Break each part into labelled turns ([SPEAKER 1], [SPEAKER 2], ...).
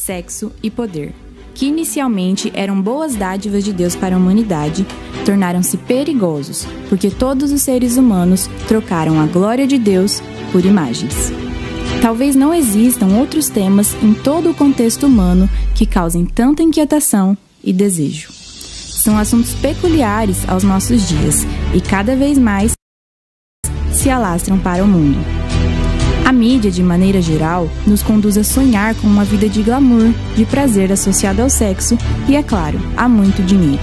[SPEAKER 1] sexo e poder, que inicialmente eram boas dádivas de Deus para a humanidade, tornaram-se perigosos, porque todos os seres humanos trocaram a glória de Deus por imagens. Talvez não existam outros temas em todo o contexto humano que causem tanta inquietação e desejo. São assuntos peculiares aos nossos dias e cada vez mais se alastram para o mundo. A mídia, de maneira geral, nos conduz a sonhar com uma vida de glamour, de prazer associado ao sexo e, é claro, a muito dinheiro.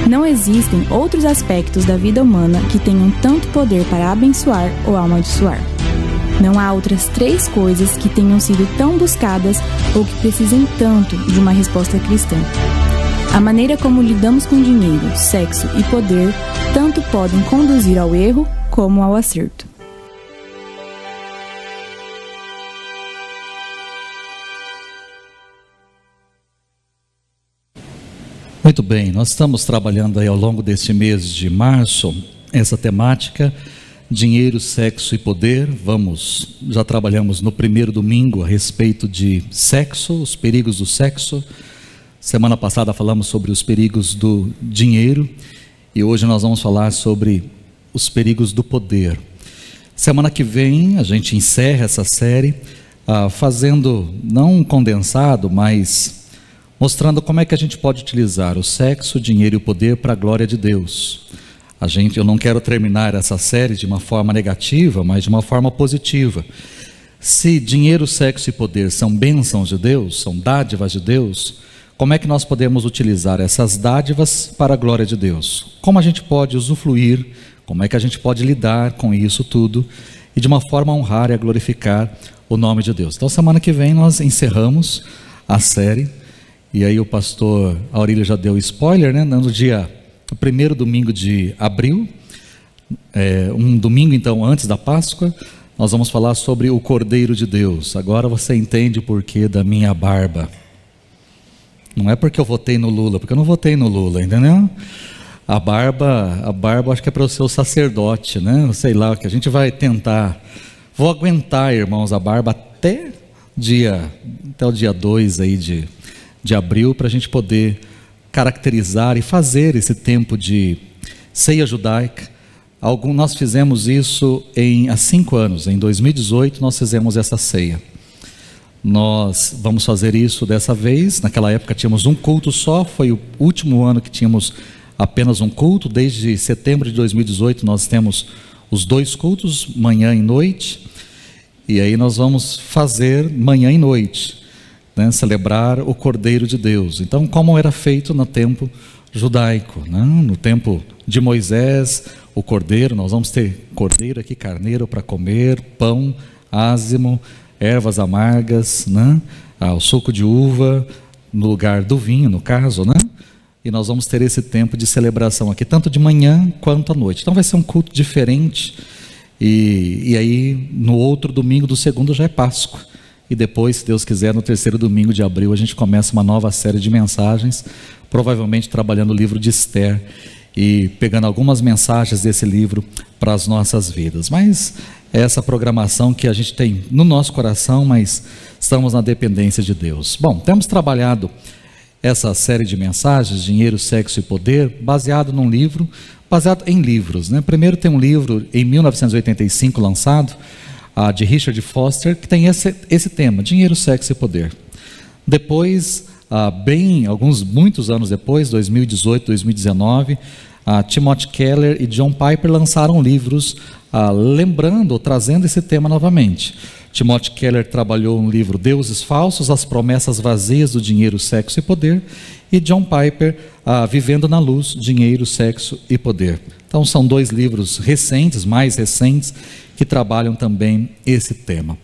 [SPEAKER 1] Não existem outros aspectos da vida humana que tenham tanto poder para abençoar ou amaldiçoar. Não há outras 3 coisas que tenham sido tão buscadas ou que precisem tanto de uma resposta cristã. A maneira como lidamos com dinheiro, sexo e poder tanto podem conduzir ao erro como ao acerto.
[SPEAKER 2] Muito bem, nós estamos trabalhando aí ao longo deste mês de março essa temática, dinheiro, sexo e poder. Já trabalhamos no primeiro domingo a respeito de sexo, os perigos do sexo. Semana passada falamos sobre os perigos do dinheiro e hoje nós vamos falar sobre os perigos do poder. Semana que vem a gente encerra essa série fazendo, não um condensado, mas mostrando como é que a gente pode utilizar o sexo, o dinheiro e o poder para a glória de Deus. Eu não quero terminar essa série de uma forma negativa, mas de uma forma positiva. Se dinheiro, sexo e poder são bênçãos de Deus, são dádivas de Deus, como é que nós podemos utilizar essas dádivas para a glória de Deus? Como a gente pode usufruir, como é que a gente pode lidar com isso tudo e de uma forma a honrar e a glorificar o nome de Deus. Então semana que vem nós encerramos a série. E aí o pastor Aurílio já deu spoiler, né? No primeiro domingo de abril, um domingo então antes da Páscoa, nós vamos falar sobre o Cordeiro de Deus. Agora você entende o porquê da minha barba. Não é porque eu votei no Lula, porque eu não votei no Lula, entendeu? A barba acho que é para o seu sacerdote, né? Sei lá, que a gente vai tentar. Vou aguentar, irmãos, a barba até o dia 2 aí de abril, para a gente poder caracterizar e fazer esse tempo de ceia judaica. Nós fizemos isso há 5 anos, em 2018 nós fizemos essa ceia. Nós vamos fazer isso dessa vez. Naquela época tínhamos um culto só, foi o último ano que tínhamos apenas um culto. Desde setembro de 2018 nós temos os 2 cultos, manhã e noite, e aí nós vamos fazer manhã e noite, né, celebrar o Cordeiro de Deus. Então, como era feito no tempo judaico, né? No tempo de Moisés, o cordeiro, nós vamos ter cordeiro aqui, carneiro para comer, pão, ázimo, ervas amargas, né? O suco de uva, no lugar do vinho, no caso, né? E nós vamos ter esse tempo de celebração aqui, tanto de manhã quanto à noite. Então vai ser um culto diferente, e aí no outro domingo do segundo já é Páscoa. E depois, se Deus quiser, no terceiro domingo de abril, a gente começa uma nova série de mensagens, provavelmente trabalhando o livro de Esther e pegando algumas mensagens desse livro para as nossas vidas. Mas é essa programação que a gente tem no nosso coração, mas estamos na dependência de Deus. Bom, temos trabalhado essa série de mensagens, Dinheiro, Sexo e Poder, baseado em livros, né? Primeiro tem um livro em 1985 lançado, de Richard Foster, que tem esse tema, dinheiro, sexo e poder. Depois, muitos anos depois, 2018, 2019, Timothy Keller e John Piper lançaram livros lembrando ou trazendo esse tema novamente. Timothy Keller trabalhou um livro Deuses Falsos, as promessas vazias do dinheiro, sexo e poder, e John Piper, Vivendo na Luz, Dinheiro, Sexo e Poder. Então são 2 livros recentes, mais recentes, que trabalham também esse tema.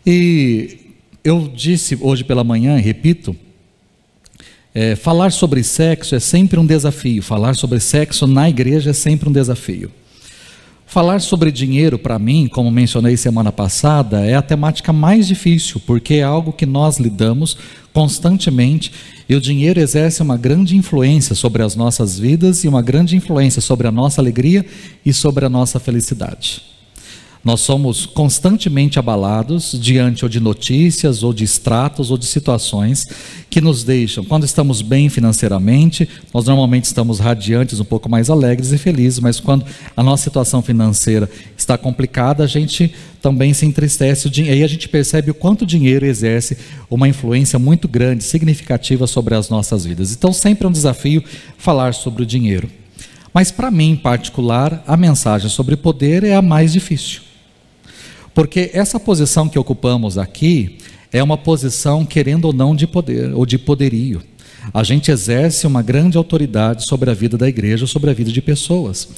[SPEAKER 2] E eu disse hoje pela manhã, e repito, falar sobre sexo é sempre um desafio, falar sobre sexo na igreja é sempre um desafio. Falar sobre dinheiro, para mim, como mencionei semana passada, é a temática mais difícil, porque é algo que nós lidamos constantemente, e o dinheiro exerce uma grande influência sobre as nossas vidas, e uma grande influência sobre a nossa alegria e sobre a nossa felicidade. Nós somos constantemente abalados diante ou de notícias, ou de extratos, ou de situações que nos deixam, quando estamos bem financeiramente, nós normalmente estamos radiantes, um pouco mais alegres e felizes, mas quando a nossa situação financeira está complicada, a gente também se entristece, e aí a gente percebe o quanto o dinheiro exerce uma influência muito grande, significativa sobre as nossas vidas. Então sempre é um desafio falar sobre o dinheiro. Mas para mim, em particular, a mensagem sobre poder é a mais difícil. Porque essa posição que ocupamos aqui é uma posição, querendo ou não, de poder, ou de poderio. A gente exerce uma grande autoridade sobre a vida da igreja, sobre a vida de pessoas.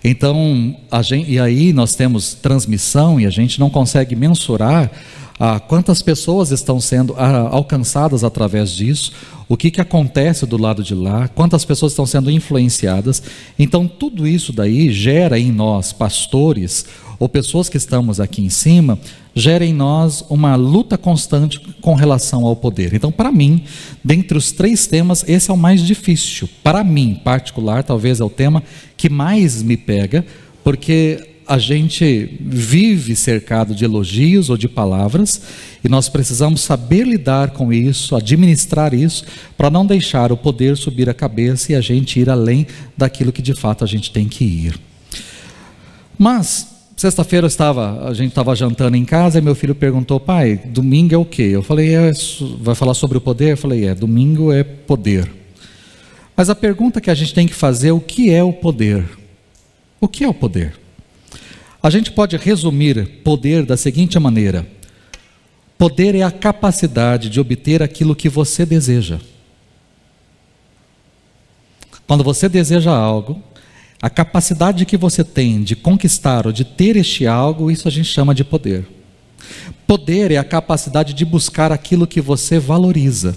[SPEAKER 2] Então, e aí nós temos transmissão e a gente não consegue mensurar quantas pessoas estão sendo alcançadas através disso, o que acontece do lado de lá, quantas pessoas estão sendo influenciadas. Então tudo isso daí gera em nós, pastores, ou pessoas que estamos aqui em cima, gera em nós uma luta constante com relação ao poder. Então, para mim, dentre os 3 temas, esse é o mais difícil. Para mim, em particular, talvez é o tema que mais me pega, porque a gente vive cercado de elogios ou de palavras, e nós precisamos saber lidar com isso, administrar isso, para não deixar o poder subir a cabeça e a gente ir além daquilo que de fato a gente tem que ir. Mas sexta-feira a gente estava jantando em casa e meu filho perguntou: pai, domingo é o quê? Eu falei: vai falar sobre o poder? Eu falei: domingo é poder. Mas a pergunta que a gente tem que fazer é: o que é o poder? O que é o poder? A gente pode resumir poder da seguinte maneira: poder é a capacidade de obter aquilo que você deseja. Quando você deseja algo, a capacidade que você tem de conquistar ou de ter este algo, isso a gente chama de poder. Poder é a capacidade de buscar aquilo que você valoriza,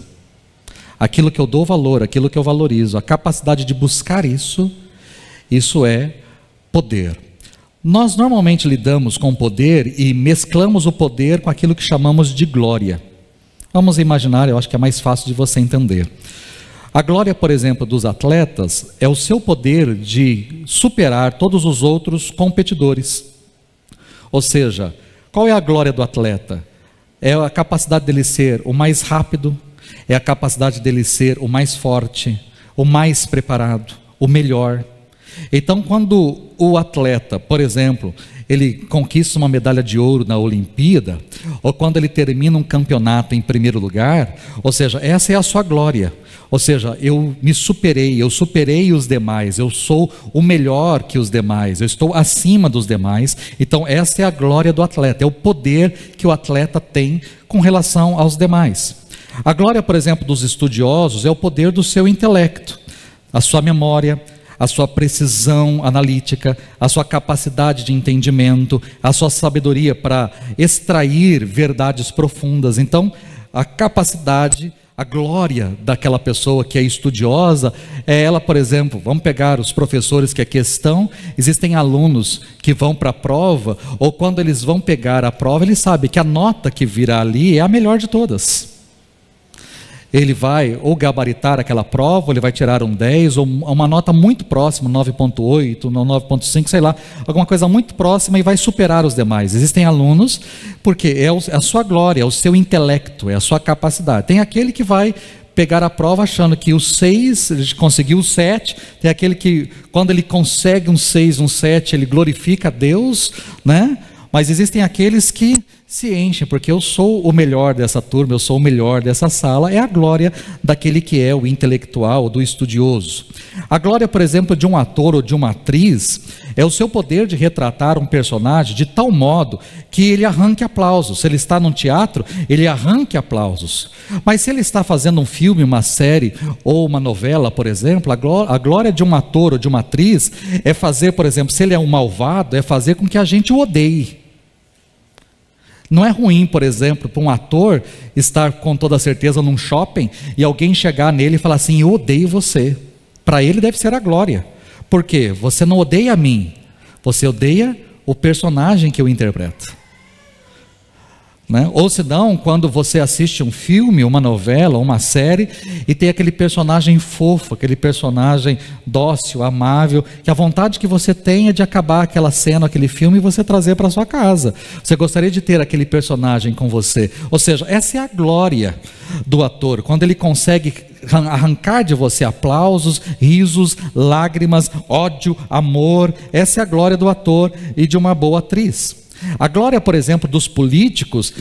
[SPEAKER 2] aquilo que eu dou valor, aquilo que eu valorizo, a capacidade de buscar isso é poder. Nós normalmente lidamos com poder e mesclamos o poder com aquilo que chamamos de glória. Vamos imaginar, eu acho que é mais fácil de você entender. A glória, por exemplo, dos atletas é o seu poder de superar todos os outros competidores. Ou seja, qual é a glória do atleta? É a capacidade dele ser o mais rápido, é a capacidade dele ser o mais forte, o mais preparado, o melhor. Então, quando o atleta, por exemplo, ele conquista uma medalha de ouro na Olimpíada, ou quando ele termina um campeonato em primeiro lugar, ou seja, essa é a sua glória. Ou seja, eu me superei, eu superei os demais, eu sou o melhor que os demais, eu estou acima dos demais. Então essa é a glória do atleta, é o poder que o atleta tem com relação aos demais. A glória, por exemplo, dos estudiosos é o poder do seu intelecto, a sua memória, a sua precisão analítica, a sua capacidade de entendimento, a sua sabedoria para extrair verdades profundas. Então, a capacidade, a glória daquela pessoa que é estudiosa, é ela, por exemplo, vamos pegar os professores que aqui estão, existem alunos que vão para a prova, ou quando eles vão pegar a prova, eles sabem que a nota que virá ali é a melhor de todas. Ele vai ou gabaritar aquela prova, ou ele vai tirar um 10, ou uma nota muito próxima, 9.8, 9.5, sei lá, alguma coisa muito próxima, e vai superar os demais. Existem alunos, porque é a sua glória, é o seu intelecto, é a sua capacidade. Tem aquele que vai pegar a prova achando que o 6, ele conseguiu o 7, tem aquele que, quando ele consegue um 6, um 7, ele glorifica a Deus, né? Mas existem aqueles que se enchem, porque eu sou o melhor dessa turma, eu sou o melhor dessa sala. É a glória daquele que é o intelectual, do estudioso. A glória, por exemplo, de um ator ou de uma atriz é o seu poder de retratar um personagem de tal modo que ele arranque aplausos. Se ele está num teatro, ele arranque aplausos. Mas se ele está fazendo um filme, uma série ou uma novela, por exemplo, a glória de um ator ou de uma atriz é fazer, por exemplo, se ele é um malvado, é fazer com que a gente o odeie. Não é ruim, por exemplo, para um ator estar com toda certeza num shopping e alguém chegar nele e falar assim: eu odeio você. Para ele deve ser a glória. Por quê? Você não odeia a mim, você odeia o personagem que eu interpreto. né? Ou se não, quando você assiste um filme, uma novela, uma série, e tem aquele personagem fofo, aquele personagem dócil, amável, que a vontade que você tem é de acabar aquela cena, aquele filme, e você trazer para sua casa. Você gostaria de ter aquele personagem com você. Ou seja, essa é a glória do ator, quando ele consegue arrancar de você aplausos, risos, lágrimas, ódio, amor. Essa é a glória do ator e de uma boa atriz. A glória, por exemplo, dos políticos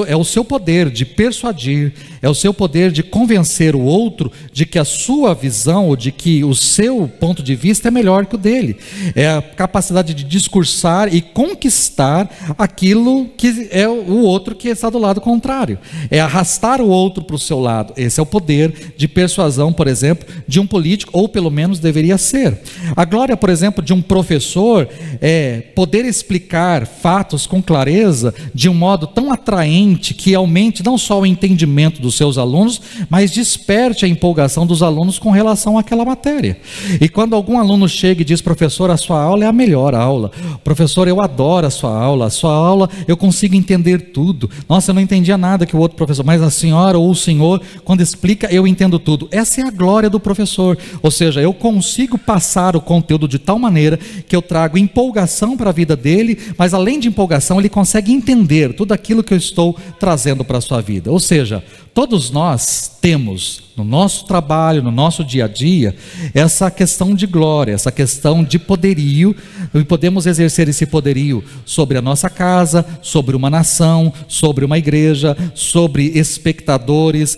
[SPEAKER 2] é o seu poder de persuadir, é o seu poder de convencer o outro de que a sua visão, ou de que o seu ponto de vista é melhor que o dele. É a capacidade de discursar e conquistar aquilo que é o outro que está do lado contrário. É arrastar o outro para o seu lado. Esse é o poder de persuasão, por exemplo, de um político, ou pelo menos deveria ser. A glória, por exemplo, de um professor é poder explicar fatos com clareza, de um modo tão atraente que aumente não só o entendimento dos seus alunos, mas desperte a empolgação dos alunos com relação àquela matéria. E quando algum aluno chega e diz: professor, a sua aula é a melhor aula, professor, eu adoro a sua aula eu consigo entender tudo, nossa, eu não entendia nada que o outro professor, mas a senhora ou o senhor, quando explica, eu entendo tudo. Essa é a glória do professor, ou seja, eu consigo passar o conteúdo de tal maneira que eu trago empolgação para a vida dele, mas além de empolgação, ele consegue entender tudo aquilo que eu estou trazendo para a sua vida. Ou seja, todos nós temos no nosso trabalho, no nosso dia a dia, essa questão de glória, essa questão de poderio, e podemos exercer esse poderio sobre a nossa casa, sobre uma nação, sobre uma igreja, sobre espectadores,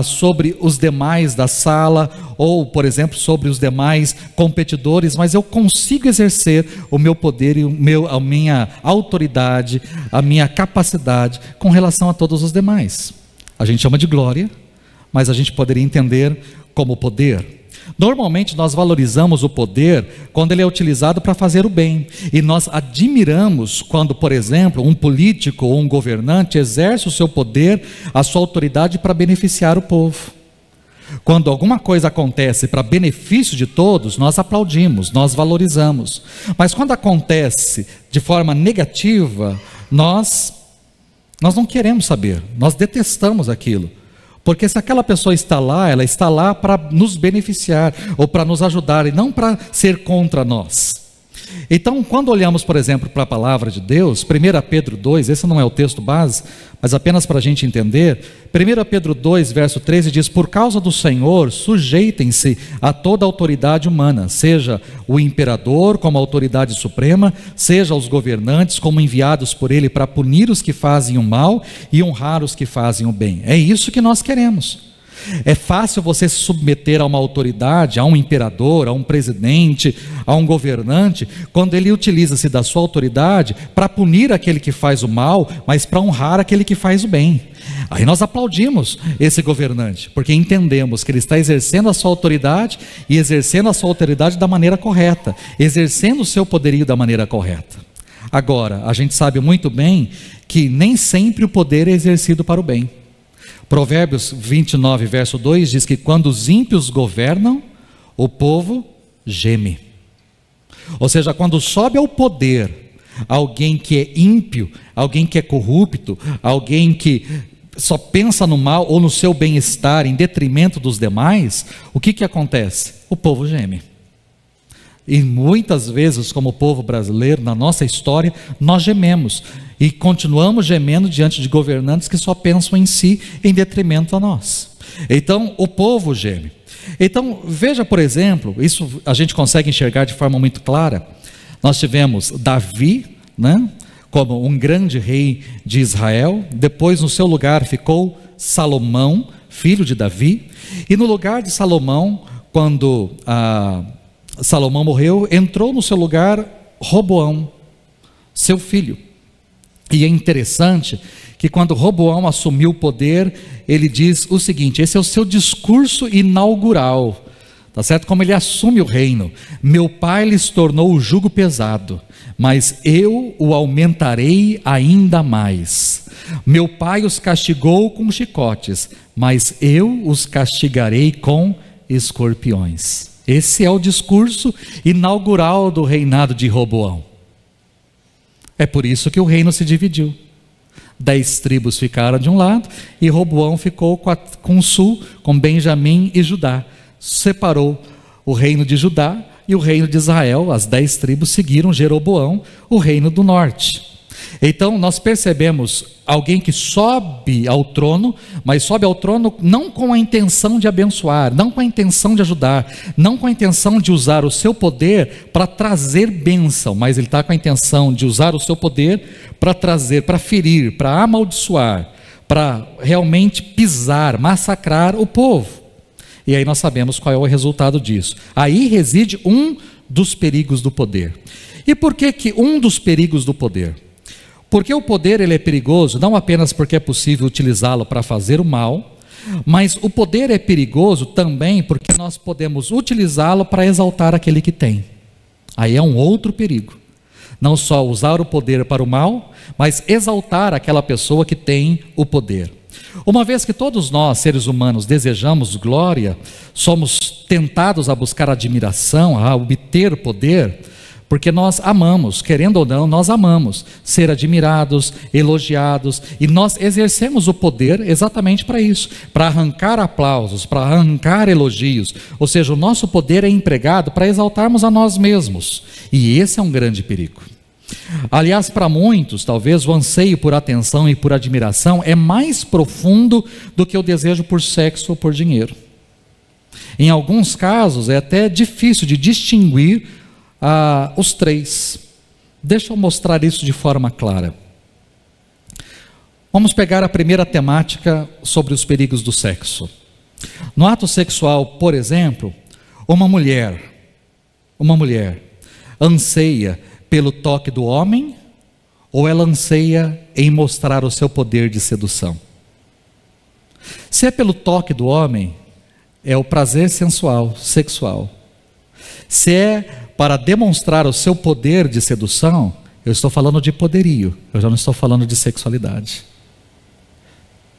[SPEAKER 2] sobre os demais da sala, ou, por exemplo, sobre os demais competidores, mas eu consigo exercer o meu poder e a minha autoridade, a minha capacidade com relação a todos os demais. A gente chama de glória, mas a gente poderia entender como poder. Normalmente nós valorizamos o poder quando ele é utilizado para fazer o bem, e nós admiramos quando, por exemplo, um político ou um governante exerce o seu poder, a sua autoridade para beneficiar o povo. Quando alguma coisa acontece para benefício de todos, nós aplaudimos, nós valorizamos. Mas quando acontece de forma negativa, nós não queremos saber, nós detestamos aquilo. Porque se aquela pessoa está lá, ela está lá para nos beneficiar, ou para nos ajudar, e não para ser contra nós. Então, quando olhamos, por exemplo, para a palavra de Deus, 1 Pedro 2, esse não é o texto base, mas apenas para a gente entender, 1 Pedro 2, verso 13 diz: por causa do Senhor, sujeitem-se a toda autoridade humana, seja o imperador como autoridade suprema, seja os governantes como enviados por ele para punir os que fazem o mal e honrar os que fazem o bem. É isso que nós queremos. É fácil você se submeter a uma autoridade, a um imperador, a um presidente, a um governante, quando ele utiliza-se da sua autoridade para punir aquele que faz o mal, mas para honrar aquele que faz o bem. Aí nós aplaudimos esse governante, porque entendemos que ele está exercendo a sua autoridade, e exercendo a sua autoridade da maneira correta, exercendo o seu poderio da maneira correta. Agora, a gente sabe muito bem que nem sempre o poder é exercido para o bem. Provérbios 29, verso 2 diz que quando os ímpios governam, o povo geme. Ou seja, quando sobe ao poder alguém que é ímpio, alguém que é corrupto, alguém que só pensa no mal ou no seu bem-estar em detrimento dos demais, o que acontece? O povo geme. E muitas vezes, como povo brasileiro, na nossa história, nós gememos. E continuamos gemendo diante de governantes que só pensam em si, em detrimento a nós. Então, o povo geme. Então, veja, por exemplo, isso a gente consegue enxergar de forma muito clara. Nós tivemos Davi, né, como um grande rei de Israel. Depois, no seu lugar, ficou Salomão, filho de Davi. E no lugar de Salomão, quando Salomão morreu, entrou no seu lugar Roboão, seu filho. E é interessante que quando Roboão assumiu o poder, ele diz o seguinte: esse é o seu discurso inaugural, tá certo? Como ele assume o reino: meu pai lhes tornou o jugo pesado, mas eu o aumentarei ainda mais. Meu pai os castigou com chicotes, mas eu os castigarei com escorpiões. Esse é o discurso inaugural do reinado de Roboão. É por isso que o reino se dividiu. 10 tribos ficaram de um lado e Roboão ficou com o sul, com Benjamim e Judá. Separou o reino de Judá e o reino de Israel. As 10 tribos seguiram Jeroboão, o reino do norte. Então nós percebemos alguém que sobe ao trono, mas sobe ao trono não com a intenção de abençoar, não com a intenção de ajudar, não com a intenção de usar o seu poder para trazer bênção, mas ele está com a intenção de usar o seu poder para trazer, para ferir, para amaldiçoar, para realmente pisar, massacrar o povo. E aí nós sabemos qual é o resultado disso. Aí reside um dos perigos do poder. E por que um dos perigos do poder? Porque o poder ele é perigoso não apenas porque é possível utilizá-lo para fazer o mal, mas o poder é perigoso também porque nós podemos utilizá-lo para exaltar aquele que tem. Aí é um outro perigo. Não só usar o poder para o mal, mas exaltar aquela pessoa que tem o poder. Uma vez que todos nós, seres humanos, desejamos glória, somos tentados a buscar admiração, a obter poder, porque nós amamos, querendo ou não, nós amamos ser admirados, elogiados, e nós exercemos o poder exatamente para isso, para arrancar aplausos, para arrancar elogios, ou seja, o nosso poder é empregado para exaltarmos a nós mesmos, e esse é um grande perigo. Aliás, para muitos, talvez o anseio por atenção e por admiração é mais profundo do que o desejo por sexo ou por dinheiro. Em alguns casos é até difícil de distinguir os três. Deixa eu mostrar isso de forma clara. Vamos pegar a primeira temática sobre os perigos do sexo. No ato sexual, por exemplo, uma mulher anseia pelo toque do homem, ou ela anseia em mostrar o seu poder de sedução? Se é pelo toque do homem, é o prazer sensual, sexual. Se é para demonstrar o seu poder de sedução, eu estou falando de poderio, eu já não estou falando de sexualidade.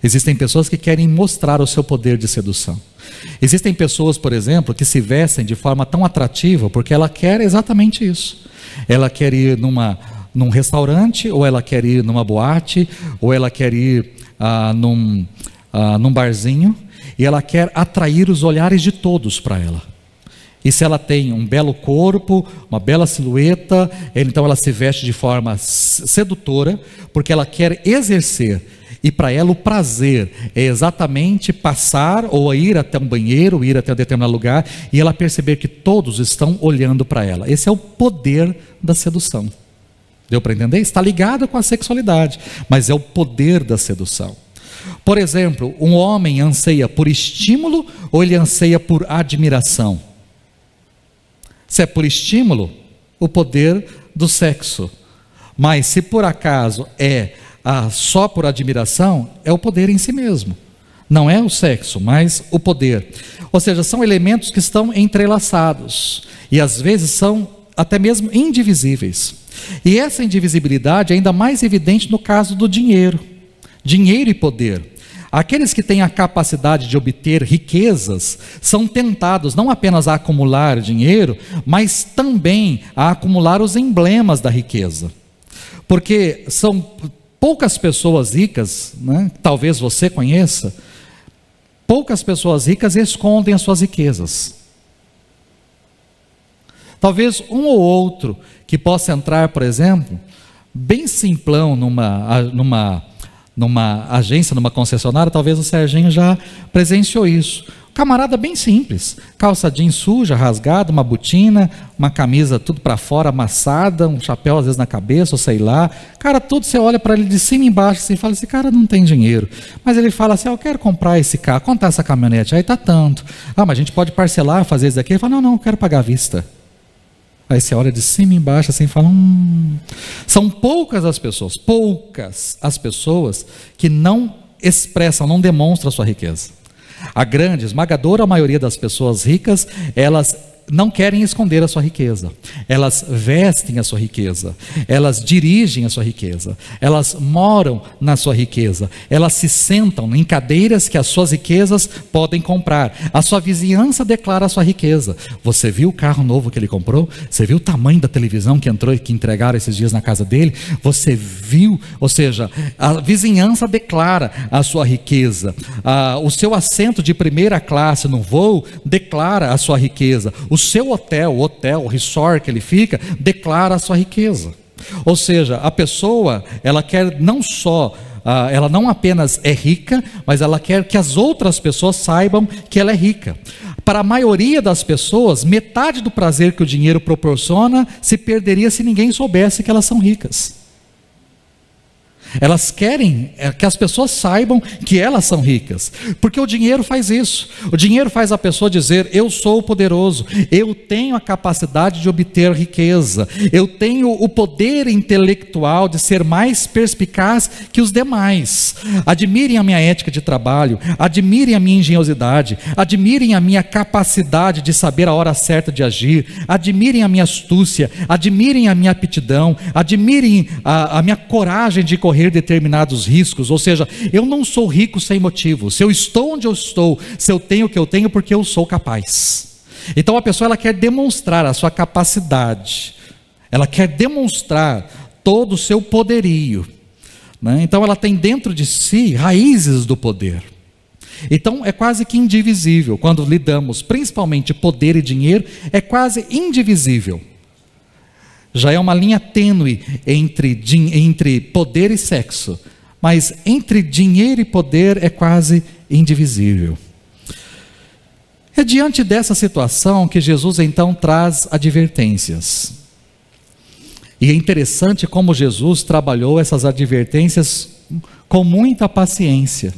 [SPEAKER 2] Existem pessoas que querem mostrar o seu poder de sedução. Existem pessoas, por exemplo, que se vestem de forma tão atrativa porque ela quer exatamente isso. Ela quer ir num restaurante, ou ela quer ir numa boate, ou ela quer ir num barzinho, e ela quer atrair os olhares de todos para ela. E se ela tem um belo corpo, uma bela silhueta, então ela se veste de forma sedutora, porque ela quer exercer. E para ela o prazer é exatamente passar ou ir até um banheiro, ou ir até um determinado lugar, e ela perceber que todos estão olhando para ela. Esse é o poder da sedução. Deu para entender? Está ligado com a sexualidade, mas é o poder da sedução. Por exemplo, um homem anseia por estímulo ou ele anseia por admiração? Se é por estímulo, o poder do sexo. Mas se por acaso é só por admiração, é o poder em si mesmo. Não é o sexo, mas o poder. Ou seja, são elementos que estão entrelaçados e às vezes são até mesmo indivisíveis. E essa indivisibilidade é ainda mais evidente no caso do dinheiro. Dinheiro e poder. Aqueles que têm a capacidade de obter riquezas são tentados não apenas a acumular dinheiro, mas também a acumular os emblemas da riqueza. Porque são poucas pessoas ricas, né, talvez você conheça, poucas pessoas ricas escondem as suas riquezas. Talvez um ou outro que possa entrar, por exemplo, bem simplão numa agência, numa concessionária, talvez o Serginho já presenciou isso. Camarada bem simples, calça jeans suja, rasgada, uma botina, uma camisa tudo para fora, amassada, um chapéu às vezes na cabeça, ou sei lá. Cara, tudo você olha para ele de cima e embaixo assim, e fala, esse cara não tem dinheiro. Mas ele fala assim, eu quero comprar esse carro, quanto está essa caminhonete? Aí está tanto. Mas a gente pode parcelar, fazer isso daqui? Ele fala, não, eu quero pagar à vista. Aí você olha de cima e embaixo assim e fala, São poucas as pessoas que não expressam, não demonstram a sua riqueza. A grande, esmagadora maioria das pessoas ricas, elas não querem esconder a sua riqueza, elas vestem a sua riqueza, elas dirigem a sua riqueza, elas moram na sua riqueza, elas se sentam em cadeiras que as suas riquezas podem comprar. A sua vizinhança declara a sua riqueza. Você viu o carro novo que ele comprou? Você viu o tamanho da televisão que entrou e que entregaram esses dias na casa dele? Você viu? Ou seja, a vizinhança declara a sua riqueza. O seu assento de primeira classe no voo declara a sua riqueza. O seu hotel, o resort que ele fica, declara a sua riqueza. Ou seja, a pessoa, ela quer não só, ela não apenas é rica, mas ela quer que as outras pessoas saibam que ela é rica. Para a maioria das pessoas, metade do prazer que o dinheiro proporciona se perderia se ninguém soubesse que elas são ricas. Elas querem que as pessoas saibam que elas são ricas, porque o dinheiro faz isso. O dinheiro faz a pessoa dizer: eu sou poderoso, eu tenho a capacidade de obter riqueza, eu tenho o poder intelectual de ser mais perspicaz que os demais. Admirem a minha ética de trabalho, admirem a minha engenhosidade, admirem a minha capacidade de saber a hora certa de agir, admirem a minha astúcia, admirem a minha aptidão, admirem a minha coragem de correr determinados riscos. Ou seja, eu não sou rico sem motivo. Se eu estou onde eu estou, se eu tenho o que eu tenho, porque eu sou capaz. Então a pessoa, ela quer demonstrar a sua capacidade, ela quer demonstrar todo o seu poderio, né? Então ela tem dentro de si raízes do poder. Então é quase que indivisível. Quando lidamos principalmente poder e dinheiro, é quase indivisível. Já é uma linha tênue entre poder e sexo, mas entre dinheiro e poder é quase indivisível. É diante dessa situação que Jesus então traz advertências. E é interessante como Jesus trabalhou essas advertências com muita paciência.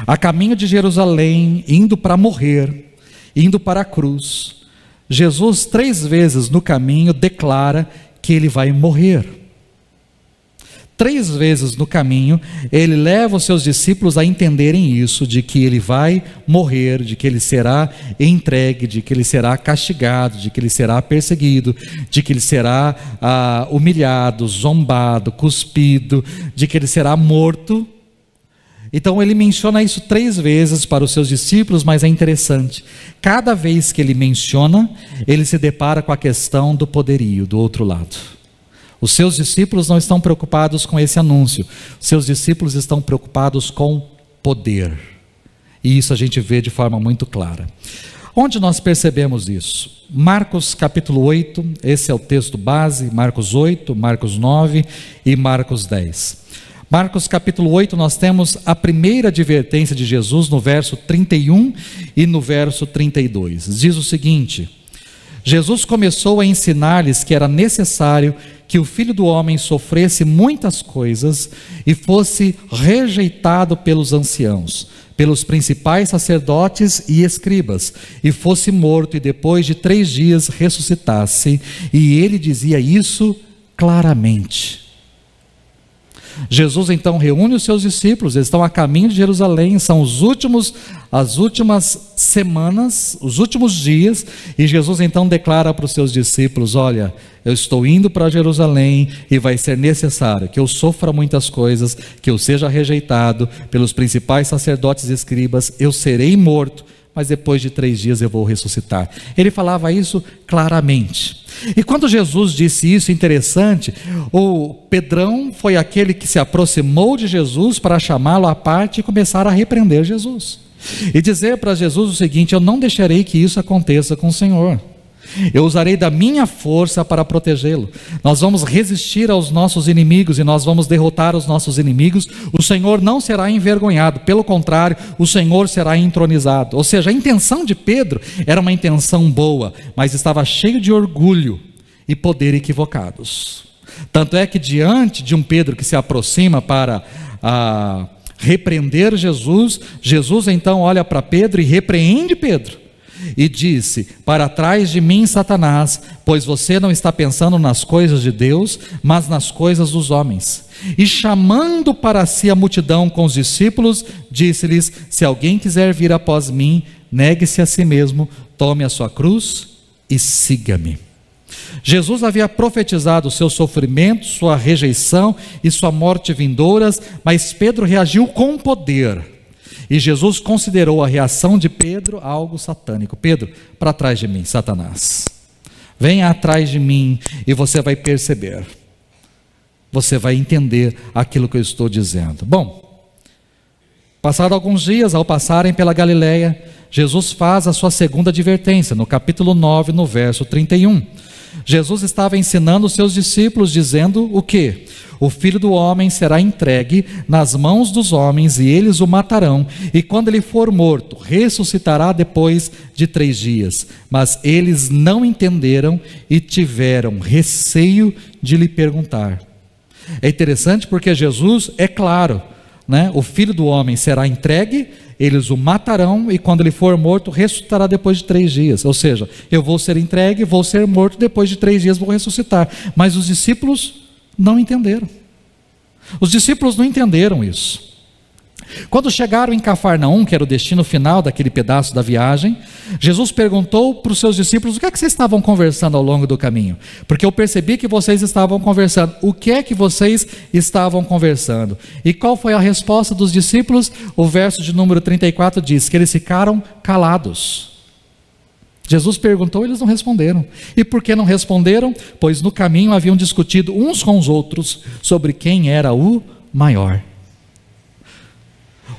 [SPEAKER 2] A caminho de Jerusalém, indo para morrer, indo para a cruz, Jesus 3 vezes no caminho declara que ele vai morrer. 3 vezes no caminho ele leva os seus discípulos a entenderem isso, de que ele vai morrer, de que ele será entregue, de que ele será castigado, de que ele será perseguido, de que ele será humilhado, zombado, cuspido, de que ele será morto. Então ele menciona isso 3 vezes para os seus discípulos, mas é interessante. Cada vez que ele menciona, ele se depara com a questão do poderio, do outro lado. Os seus discípulos não estão preocupados com esse anúncio. Os seus discípulos estão preocupados com poder. E isso a gente vê de forma muito clara. Onde nós percebemos isso? Marcos capítulo 8, esse é o texto base, Marcos 8, Marcos 9 e Marcos 10. Marcos capítulo 8, nós temos a primeira advertência de Jesus no verso 31 e no verso 32. Diz o seguinte: Jesus começou a ensinar-lhes que era necessário que o Filho do Homem sofresse muitas coisas e fosse rejeitado pelos anciãos, pelos principais sacerdotes e escribas, e fosse morto e depois de 3 dias ressuscitasse. E ele dizia isso claramente. Jesus então reúne os seus discípulos, eles estão a caminho de Jerusalém, são as últimas semanas, os últimos dias, e Jesus então declara para os seus discípulos: olha, eu estou indo para Jerusalém e vai ser necessário que eu sofra muitas coisas, que eu seja rejeitado pelos principais sacerdotes e escribas, eu serei morto, mas depois de 3 dias eu vou ressuscitar. Ele falava isso claramente. E quando Jesus disse isso, interessante, o Pedrão foi aquele que se aproximou de Jesus para chamá-lo à parte e começar a repreender Jesus. E dizer para Jesus o seguinte: eu não deixarei que isso aconteça com o Senhor. Eu usarei da minha força para protegê-lo. Nós vamos resistir aos nossos inimigos e nós vamos derrotar os nossos inimigos. O Senhor não será envergonhado, pelo contrário, o Senhor será entronizado. Ou seja, a intenção de Pedro era uma intenção boa, mas estava cheio de orgulho e poder equivocados. Tanto é que diante de um Pedro que se aproxima para repreender Jesus, Jesus então olha para Pedro e repreende Pedro. E disse: para trás de mim, Satanás, pois você não está pensando nas coisas de Deus, mas nas coisas dos homens. E chamando para si a multidão com os discípulos, disse-lhes: se alguém quiser vir após mim, negue-se a si mesmo, tome a sua cruz e siga-me. Jesus havia profetizado o seu sofrimento, sua rejeição e sua morte vindouras, mas Pedro reagiu com poder. E Jesus considerou a reação de Pedro algo satânico. Pedro, para trás de mim, Satanás. Venha atrás de mim e você vai perceber. Você vai entender aquilo que eu estou dizendo. Bom, passados alguns dias, ao passarem pela Galileia, Jesus faz a sua segunda advertência, no capítulo 9, no verso 31. Jesus estava ensinando os seus discípulos, dizendo o quê? O Filho do Homem será entregue nas mãos dos homens e eles o matarão, e quando ele for morto, ressuscitará depois de 3 dias. Mas eles não entenderam e tiveram receio de lhe perguntar. É interessante porque Jesus é claro, né? O Filho do Homem será entregue, eles o matarão, e quando ele for morto, ressuscitará depois de 3 dias. Ou seja, eu vou ser entregue, vou ser morto, depois de 3 dias vou ressuscitar. Mas os discípulos não entenderam. Os discípulos não entenderam isso. Quando chegaram em Cafarnaum, que era o destino final daquele pedaço da viagem, Jesus perguntou para os seus discípulos: o que é que vocês estavam conversando ao longo do caminho? Porque eu percebi que vocês estavam conversando. O que é que vocês estavam conversando? E qual foi a resposta dos discípulos? O verso de número 34 diz que eles ficaram calados. Jesus perguntou, eles não responderam. E por que não responderam? Pois no caminho haviam discutido uns com os outros sobre quem era o maior.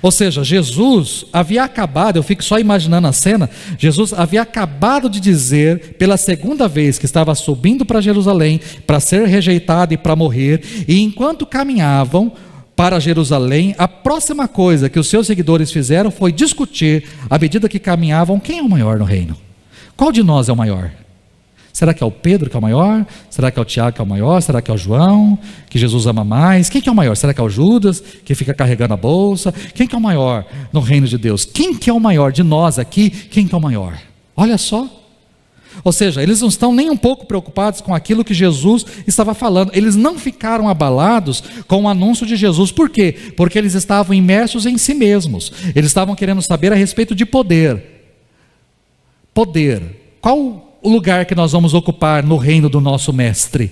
[SPEAKER 2] Ou seja, Jesus havia acabado, eu fico só imaginando a cena, Jesus havia acabado de dizer pela segunda vez que estava subindo para Jerusalém para ser rejeitado e para morrer, e enquanto caminhavam para Jerusalém, a próxima coisa que os seus seguidores fizeram foi discutir, à medida que caminhavam, quem é o maior no reino? Qual de nós é o maior? Será que é o Pedro que é o maior? Será que é o Tiago que é o maior? Será que é o João, que Jesus ama mais? Quem que é o maior? Será que é o Judas, que fica carregando a bolsa? Quem que é o maior no reino de Deus? Quem que é o maior de nós aqui? Quem que é o maior? Olha só. Ou seja, eles não estão nem um pouco preocupados com aquilo que Jesus estava falando. Eles não ficaram abalados com o anúncio de Jesus. Por quê? Porque eles estavam imersos em si mesmos. Eles estavam querendo saber a respeito de poder. Poder. Qual o lugar que nós vamos ocupar no reino do nosso mestre?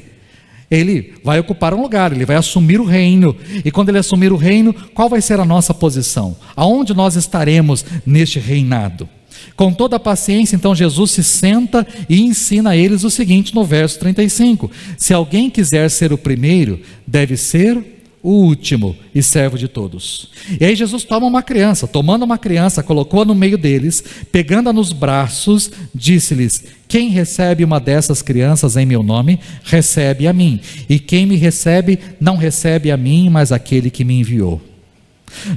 [SPEAKER 2] Ele vai ocupar um lugar, ele vai assumir o reino. E quando ele assumir o reino, qual vai ser a nossa posição? Aonde nós estaremos neste reinado? Com toda a paciência, então Jesus se senta e ensina a eles o seguinte no verso 35: se alguém quiser ser o primeiro, deve ser o último e servo de todos. E aí Jesus tomando uma criança, colocou-a no meio deles, pegando-a nos braços, disse-lhes: quem recebe uma dessas crianças em meu nome, recebe a mim, e quem me recebe, não recebe a mim, mas aquele que me enviou.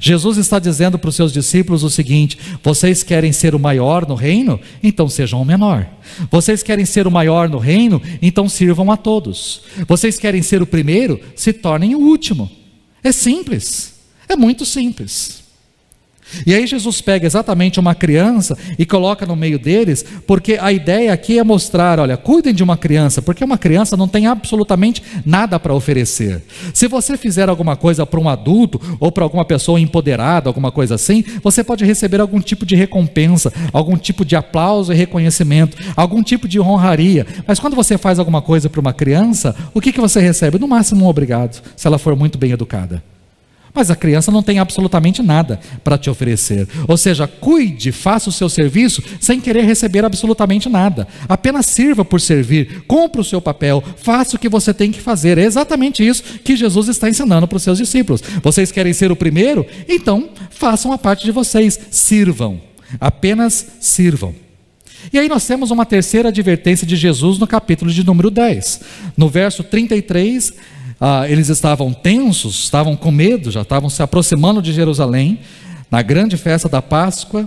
[SPEAKER 2] Jesus está dizendo para os seus discípulos o seguinte: vocês querem ser o maior no reino? Então sejam o menor. Vocês querem ser o maior no reino? Então sirvam a todos. Vocês querem ser o primeiro? Se tornem o último. É simples, é muito simples. E aí Jesus pega exatamente uma criança e coloca no meio deles, porque a ideia aqui é mostrar: olha, cuidem de uma criança, porque uma criança não tem absolutamente nada para oferecer. Se você fizer alguma coisa para um adulto, ou para alguma pessoa empoderada, alguma coisa assim, você pode receber algum tipo de recompensa, algum tipo de aplauso e reconhecimento, algum tipo de honraria. Mas quando você faz alguma coisa para uma criança, o que você recebe? No máximo um obrigado, se ela for muito bem educada. Mas a criança não tem absolutamente nada para te oferecer. Ou seja, cuide, faça o seu serviço sem querer receber absolutamente nada. Apenas sirva por servir, cumpra o seu papel, faça o que você tem que fazer. É exatamente isso que Jesus está ensinando para os seus discípulos. Vocês querem ser o primeiro? Então façam a parte de vocês, sirvam, apenas sirvam. E aí nós temos uma terceira advertência de Jesus no capítulo de número 10. No verso 33, eles estavam tensos, estavam com medo, já estavam se aproximando de Jerusalém, na grande festa da Páscoa.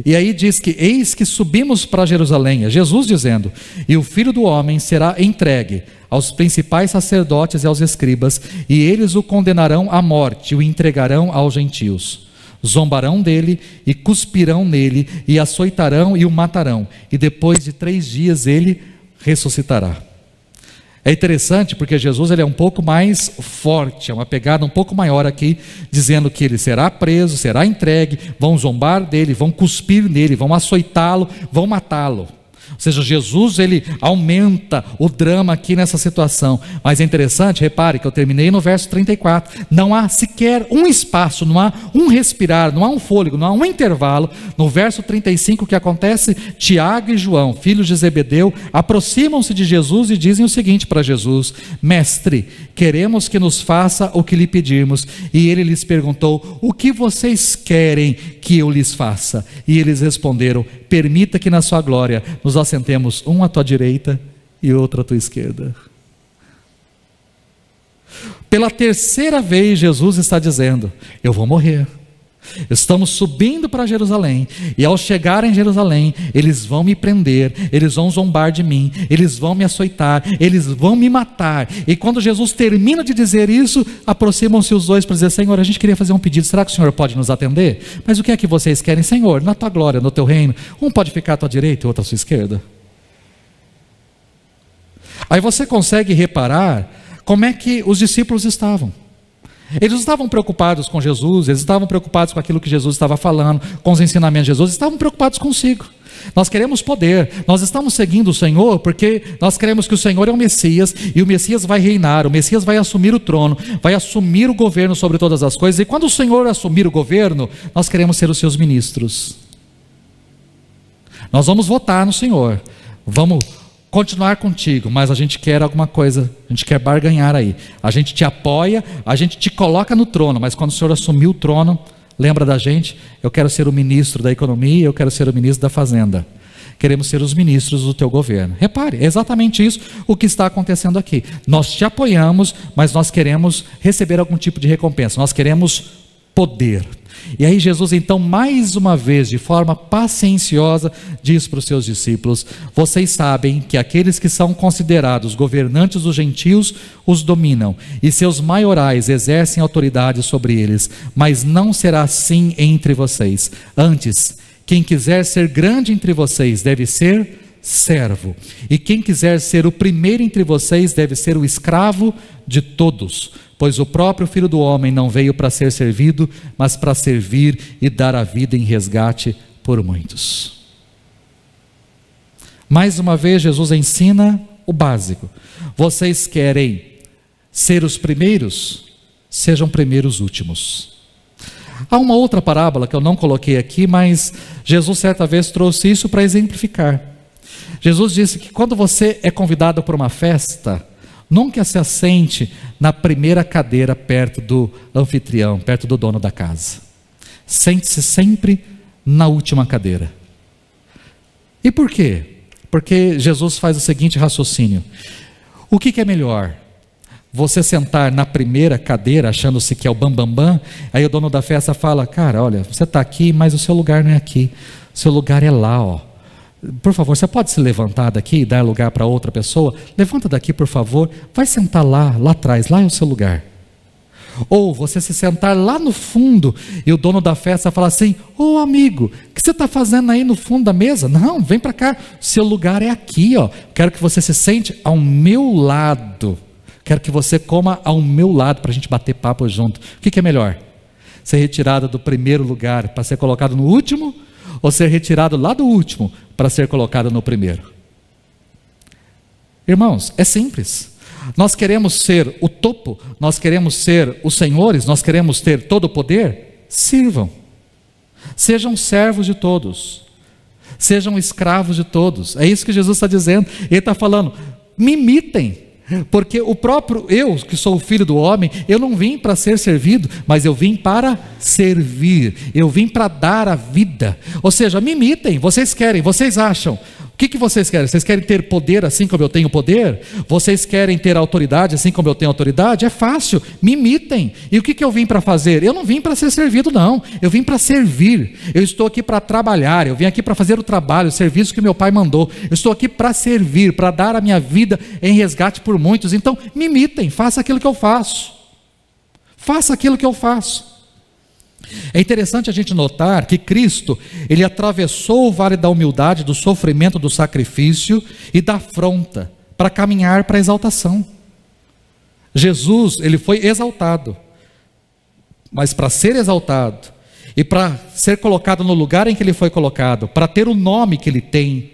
[SPEAKER 2] E aí diz que: eis que subimos para Jerusalém, é Jesus dizendo, e o Filho do Homem será entregue aos principais sacerdotes e aos escribas, e eles o condenarão à morte, e o entregarão aos gentios. Zombarão dele e cuspirão nele, e açoitarão e o matarão, e depois de 3 dias ele ressuscitará. É interessante porque Jesus ele é um pouco mais forte, é uma pegada um pouco maior aqui, dizendo que ele será preso, será entregue, vão zombar dele, vão cuspir nele, vão açoitá-lo, vão matá-lo. Ou seja, Jesus, ele aumenta o drama aqui nessa situação. Mas é interessante, repare que eu terminei no verso 34. Não há sequer um espaço, não há um respirar, não há um fôlego, não há um intervalo. No verso 35, o que acontece? Tiago e João, filhos de Zebedeu, aproximam-se de Jesus e dizem o seguinte para Jesus: Mestre, queremos que nos faça o que lhe pedirmos. E ele lhes perguntou: o que vocês querem que eu lhes faça? E eles responderam: permita que na sua glória nos assentemos um à tua direita e outro à tua esquerda. Pela terceira vez Jesus está dizendo: eu vou morrer. Estamos subindo para Jerusalém, e ao chegar em Jerusalém, eles vão me prender, eles vão zombar de mim, eles vão me açoitar, eles vão me matar. E quando Jesus termina de dizer isso, aproximam-se os dois para dizer: Senhor, a gente queria fazer um pedido, será que o Senhor pode nos atender? Mas o que é que vocês querem? Senhor, na tua glória, no teu reino, um pode ficar à tua direita e outro à sua esquerda. Aí você consegue reparar como é que os discípulos estavam. Eles não estavam preocupados com Jesus, eles estavam preocupados com aquilo que Jesus estava falando, com os ensinamentos de Jesus, estavam preocupados consigo. Nós queremos poder, nós estamos seguindo o Senhor porque nós queremos que o Senhor é o Messias, e o Messias vai reinar, o Messias vai assumir o trono, vai assumir o governo sobre todas as coisas, e quando o Senhor assumir o governo, nós queremos ser os seus ministros. Nós vamos votar no Senhor, vamos continuar contigo, mas a gente quer alguma coisa, a gente quer barganhar aí. A gente te apoia, a gente te coloca no trono, mas quando o Senhor assumir o trono, lembra da gente? Eu quero ser o ministro da economia, eu quero ser o ministro da fazenda. Queremos ser os ministros do teu governo. Repare, é exatamente isso o que está acontecendo aqui. Nós te apoiamos, mas nós queremos receber algum tipo de recompensa, nós queremos poder. E aí Jesus então mais uma vez, de forma pacienciosa, diz para os seus discípulos: vocês sabem que aqueles que são considerados governantes dos gentios os dominam, e seus maiorais exercem autoridade sobre eles, mas não será assim entre vocês. Antes, quem quiser ser grande entre vocês deve ser servo, e quem quiser ser o primeiro entre vocês deve ser o escravo de todos. Pois o próprio Filho do Homem não veio para ser servido, mas para servir e dar a vida em resgate por muitos. Mais uma vez Jesus ensina o básico: vocês querem ser os primeiros? Sejam primeiros últimos. Há uma outra parábola que eu não coloquei aqui, mas Jesus certa vez trouxe isso para exemplificar. Jesus disse que quando você é convidado para uma festa, nunca se assente na primeira cadeira perto do anfitrião, perto do dono da casa. Sente-se sempre na última cadeira. E por quê? Porque Jesus faz o seguinte raciocínio: o que é melhor? Você sentar na primeira cadeira achando-se que é o bambambam, aí o dono da festa fala: cara, olha, você está aqui, mas o seu lugar não é aqui, o seu lugar é lá, ó. Por favor, você pode se levantar daqui e dar lugar para outra pessoa? Levanta daqui, por favor, vai sentar lá atrás, lá é o seu lugar. Ou você se sentar lá no fundo e o dono da festa falar assim: ô amigo, o que você está fazendo aí no fundo da mesa? Não, vem para cá, seu lugar é aqui, ó. Quero que você se sente ao meu lado, quero que você coma ao meu lado para a gente bater papo junto. O que é melhor? Ser retirado do primeiro lugar para ser colocado no último, ou ser retirado lá do último para ser colocado no primeiro? Irmãos, é simples. Nós queremos ser o topo, nós queremos ser os senhores, nós queremos ter todo o poder? Sirvam. Sejam servos de todos, sejam escravos de todos. É isso que Jesus está dizendo. Ele está falando: me imitem. Porque o próprio eu, que sou o Filho do Homem, eu não vim para ser servido, mas eu vim para servir, eu vim para dar a vida. Ou seja, me imitem. Vocês querem, vocês acham, o que vocês querem? Vocês querem ter poder assim como eu tenho poder? Vocês querem ter autoridade assim como eu tenho autoridade? É fácil, me imitem. E o que eu vim para fazer? Eu não vim para ser servido, não, eu vim para servir. Eu estou aqui para trabalhar, eu vim aqui para fazer o trabalho, o serviço que meu pai mandou. Eu estou aqui para servir, para dar a minha vida em resgate por muitos. Então me imitem, faça aquilo que eu faço. Faça aquilo que eu faço. É interessante a gente notar que Cristo, ele atravessou o vale da humildade, do sofrimento, do sacrifício e da afronta, para caminhar para a exaltação. Jesus, ele foi exaltado, mas para ser exaltado e para ser colocado no lugar em que ele foi colocado, para ter o nome que ele tem,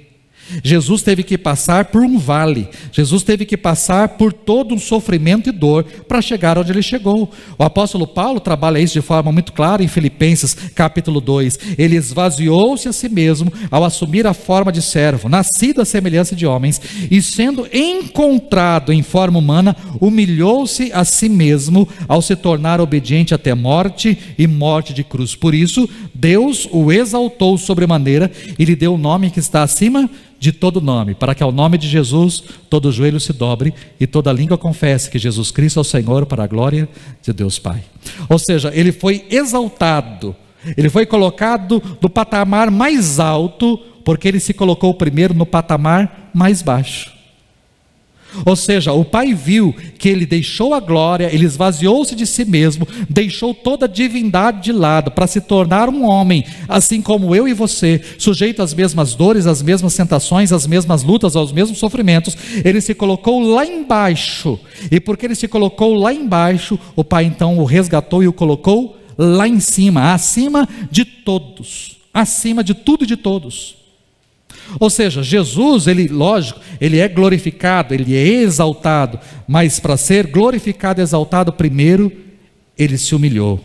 [SPEAKER 2] Jesus teve que passar por um vale, Jesus teve que passar por todo um sofrimento e dor para chegar onde ele chegou. O apóstolo Paulo trabalha isso de forma muito clara em Filipenses capítulo 2, ele esvaziou-se a si mesmo ao assumir a forma de servo, nascido à semelhança de homens, e sendo encontrado em forma humana, humilhou-se a si mesmo ao se tornar obediente até a morte e morte de cruz. Por isso Deus o exaltou sobremaneira e lhe deu o nome que está acima de todo nome, para que ao nome de Jesus todo joelho se dobre e toda língua confesse que Jesus Cristo é o Senhor, para a glória de Deus Pai. Ou seja, ele foi exaltado, ele foi colocado no patamar mais alto, porque ele se colocou primeiro no patamar mais baixo. Ou seja, o Pai viu que ele deixou a glória, ele esvaziou-se de si mesmo, deixou toda a divindade de lado para se tornar um homem, assim como eu e você, sujeito às mesmas dores, às mesmas tentações, às mesmas lutas, aos mesmos sofrimentos. Ele se colocou lá embaixo, e porque ele se colocou lá embaixo, o Pai então o resgatou e o colocou lá em cima, acima de todos, acima de tudo e de todos. Ou seja, Jesus, ele, lógico, ele é glorificado, ele é exaltado, mas para ser glorificado e exaltado, primeiro, ele se humilhou.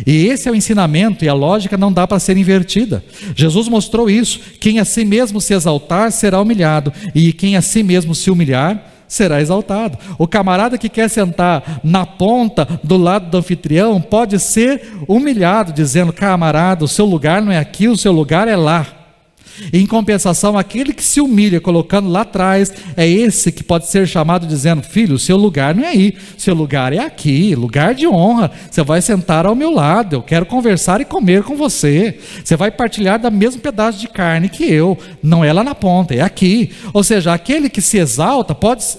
[SPEAKER 2] E esse é o ensinamento, e a lógica não dá para ser invertida. Jesus mostrou isso: quem a si mesmo se exaltar será humilhado, e quem a si mesmo se humilhar será exaltado. O camarada que quer sentar na ponta do lado do anfitrião pode ser humilhado, dizendo: camarada, o seu lugar não é aqui, o seu lugar é lá. Em compensação, aquele que se humilha colocando lá atrás, é esse que pode ser chamado dizendo: filho, o seu lugar não é aí, seu lugar é aqui, lugar de honra, você vai sentar ao meu lado, eu quero conversar e comer com você, você vai partilhar do mesmo pedaço de carne que eu, não é lá na ponta, é aqui. Ou seja, aquele que se exalta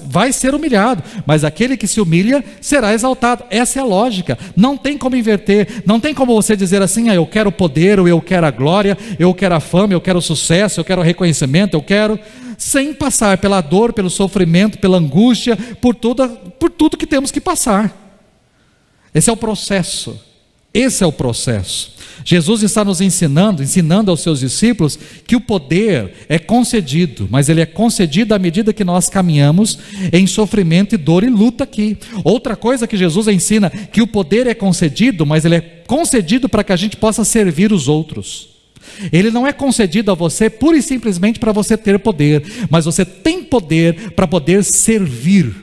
[SPEAKER 2] vai ser humilhado, mas aquele que se humilha será exaltado. Essa é a lógica, não tem como inverter, não tem como você dizer assim: eu quero o poder, ou eu quero a glória, eu quero a fama, eu quero o sucesso, eu quero reconhecimento, eu quero, sem passar pela dor, pelo sofrimento, pela angústia, por tudo que temos que passar. Esse é o processo. Esse é o processo. Jesus está nos ensinando aos seus discípulos que o poder é concedido, mas ele é concedido à medida que nós caminhamos em sofrimento e dor e luta aqui. Outra coisa que Jesus ensina, que o poder é concedido, mas ele é concedido para que a gente possa servir os outros. Ele não é concedido a você pura e simplesmente para você ter poder, mas você tem poder para poder servir.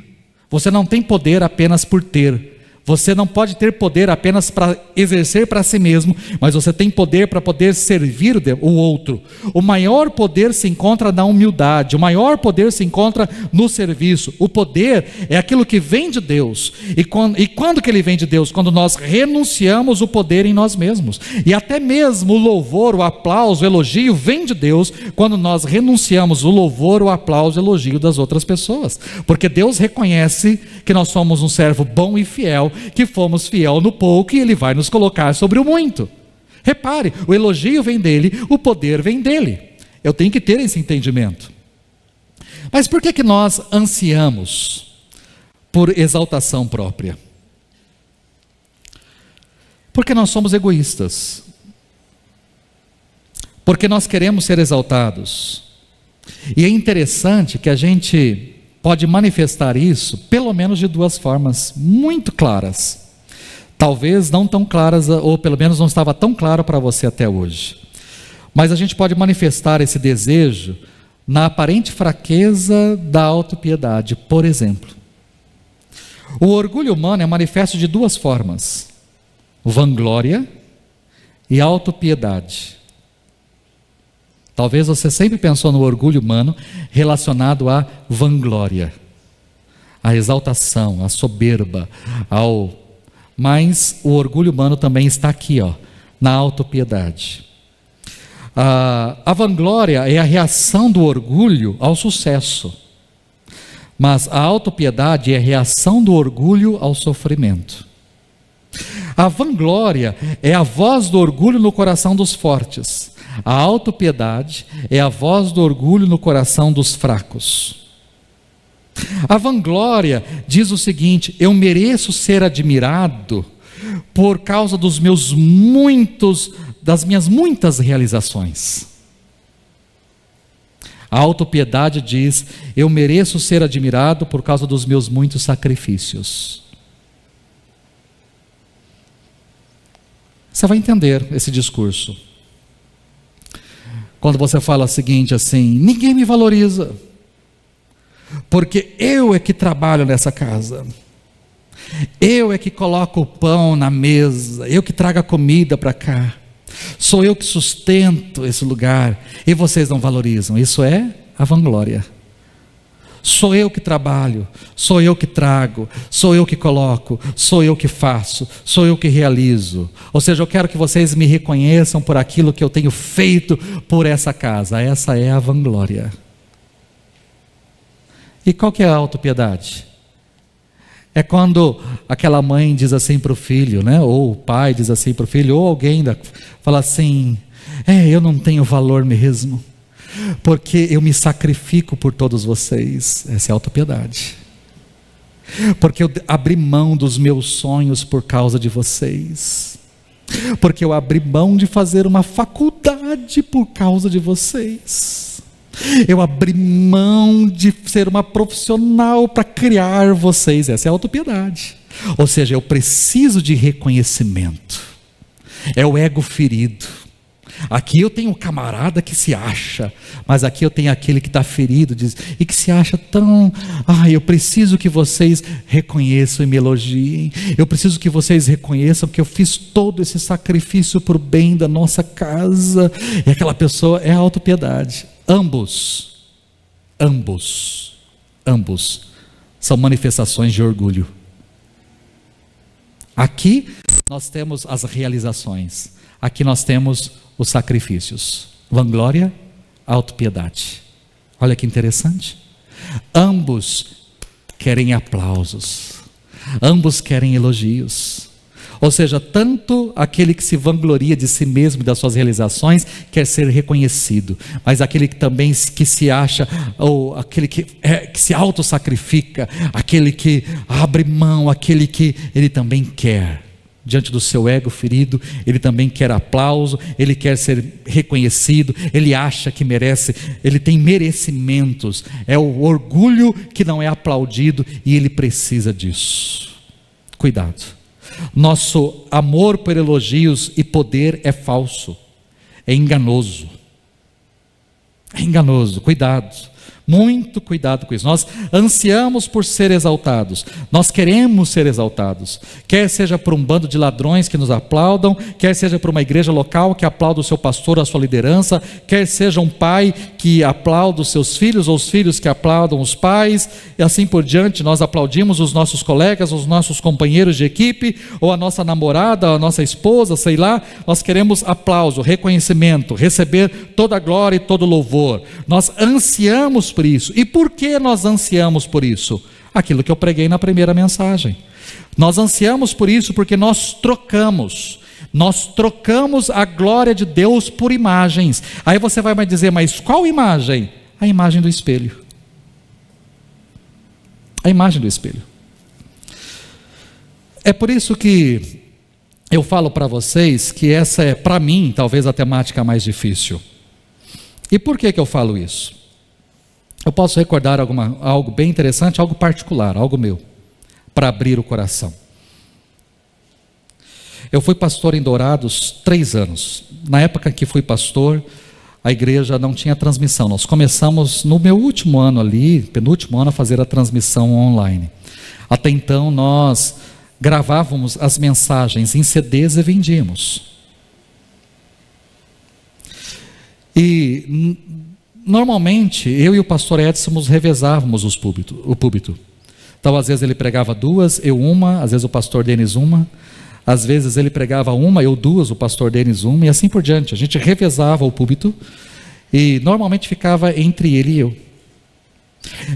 [SPEAKER 2] Você não tem poder apenas por ter. Você não pode ter poder apenas para exercer para si mesmo, mas você tem poder para poder servir o outro. O maior poder se encontra na humildade, o maior poder se encontra no serviço. O poder é aquilo que vem de Deus. E quando que ele vem de Deus? Quando nós renunciamos o poder em nós mesmos. E até mesmo o louvor, o aplauso, o elogio vem de Deus quando nós renunciamos o louvor, o aplauso, o elogio das outras pessoas. Porque Deus reconhece que nós somos um servo bom e fiel, que fomos fiel no pouco e ele vai nos colocar sobre o muito. Repare, o elogio vem dele, o poder vem dele. Eu tenho que ter esse entendimento. Mas por que nós ansiamos por exaltação própria? Porque nós somos egoístas. Porque nós queremos ser exaltados. E é interessante que a gente pode manifestar isso, pelo menos de duas formas muito claras. Talvez não tão claras, ou pelo menos não estava tão claro para você até hoje. Mas a gente pode manifestar esse desejo na aparente fraqueza da autopiedade. Por exemplo, o orgulho humano é manifesto de duas formas: vanglória e autopiedade. Talvez você sempre pensou no orgulho humano relacionado à vanglória, à exaltação, à soberba, mas o orgulho humano também está aqui, na autopiedade. A vanglória é a reação do orgulho ao sucesso, mas a autopiedade é a reação do orgulho ao sofrimento. A vanglória é a voz do orgulho no coração dos fortes. A autopiedade é a voz do orgulho no coração dos fracos. A vanglória diz o seguinte: eu mereço ser admirado por causa das minhas muitas realizações. A autopiedade diz: eu mereço ser admirado por causa dos meus muitos sacrifícios. Você vai entender esse discurso quando você fala o seguinte assim: ninguém me valoriza, porque eu é que trabalho nessa casa, eu é que coloco o pão na mesa, eu que trago a comida para cá, sou eu que sustento esse lugar, e vocês não valorizam. Isso é a vanglória. Sou eu que trabalho, sou eu que trago, sou eu que coloco, sou eu que faço, sou eu que realizo. Ou seja, eu quero que vocês me reconheçam por aquilo que eu tenho feito por essa casa. Essa é a vanglória. E qual que é a autopiedade? É quando aquela mãe diz assim para o filho, né? Ou o pai diz assim para o filho, ou alguém fala assim: eu não tenho valor mesmo, porque eu me sacrifico por todos vocês. Essa é a autopiedade. Porque eu abri mão dos meus sonhos por causa de vocês, porque eu abri mão de fazer uma faculdade por causa de vocês, eu abri mão de ser uma profissional para criar vocês. Essa é a autopiedade. Ou seja, eu preciso de reconhecimento. É o ego ferido. Aqui eu tenho um camarada que se acha, mas aqui eu tenho aquele que está ferido e que se acha tão... eu preciso que vocês reconheçam e me elogiem. Eu preciso que vocês reconheçam que eu fiz todo esse sacrifício para o bem da nossa casa. E aquela pessoa é a autopiedade. Ambos são manifestações de orgulho. Aqui nós temos as realizações, aqui nós temos os sacrifícios. Vanglória, autopiedade. Olha que interessante. Ambos querem aplausos, ambos querem elogios. Ou seja, tanto aquele que se vangloria de si mesmo e das suas realizações quer ser reconhecido, mas aquele que também que se acha, ou aquele que se autossacrifica, aquele que abre mão, aquele que ele também quer, diante do seu ego ferido, ele também quer aplauso, ele quer ser reconhecido, ele acha que merece, ele tem merecimentos, é o orgulho que não é aplaudido e ele precisa disso. Cuidado. Nosso amor por elogios e poder é falso, é enganoso. Cuidado. Muito cuidado com isso. Nós ansiamos por ser exaltados, nós queremos ser exaltados, quer seja por um bando de ladrões que nos aplaudam, quer seja por uma igreja local que aplauda o seu pastor, a sua liderança, quer seja um pai que aplauda os seus filhos, ou os filhos que aplaudam os pais, e assim por diante. Nós aplaudimos os nossos colegas, os nossos companheiros de equipe, ou a nossa namorada, a nossa esposa, sei lá. Nós queremos aplauso, reconhecimento, receber toda a glória e todo o louvor. Nós ansiamos por isso. E por que nós ansiamos por isso? Aquilo que eu preguei na primeira mensagem. Nós ansiamos por isso porque nós trocamos a glória de Deus por imagens. Aí você vai me dizer, mas qual imagem? A imagem do espelho. A imagem do espelho. É por isso que eu falo para vocês que essa é, para mim, talvez a temática mais difícil. E por que eu falo isso? Eu posso recordar algo bem interessante, algo particular, algo meu, para abrir o coração. Eu fui pastor em Dourados 3 anos. Na época que fui pastor, a igreja não tinha transmissão. Nós começamos no meu último ano ali, penúltimo ano, a fazer a transmissão online. Até então nós gravávamos as mensagens em CDs e vendíamos. E normalmente, eu e o pastor Edson nos revezávamos o púlpito. Então, às vezes ele pregava 2, eu uma, às vezes o pastor Denis uma, às vezes ele pregava 1, eu 2, o pastor Denis 1, e assim por diante. A gente revezava o púlpito e normalmente ficava entre ele e eu.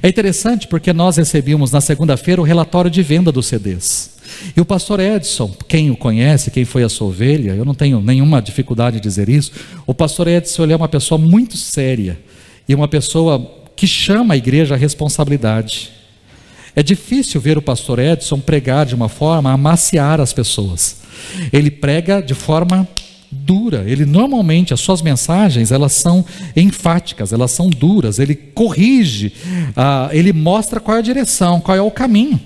[SPEAKER 2] É interessante porque nós recebíamos na segunda-feira o relatório de venda dos CDs. E o pastor Edson, quem o conhece, quem foi a sua ovelha, eu não tenho nenhuma dificuldade de dizer isso, o pastor Edson, ele é uma pessoa muito séria e uma pessoa que chama a igreja à responsabilidade. É difícil ver o pastor Edson pregar de uma forma a amaciar as pessoas. Ele prega de forma dura. Ele normalmente, as suas mensagens, elas são enfáticas, elas são duras. Ele corrige, ele mostra qual é a direção, qual é o caminho.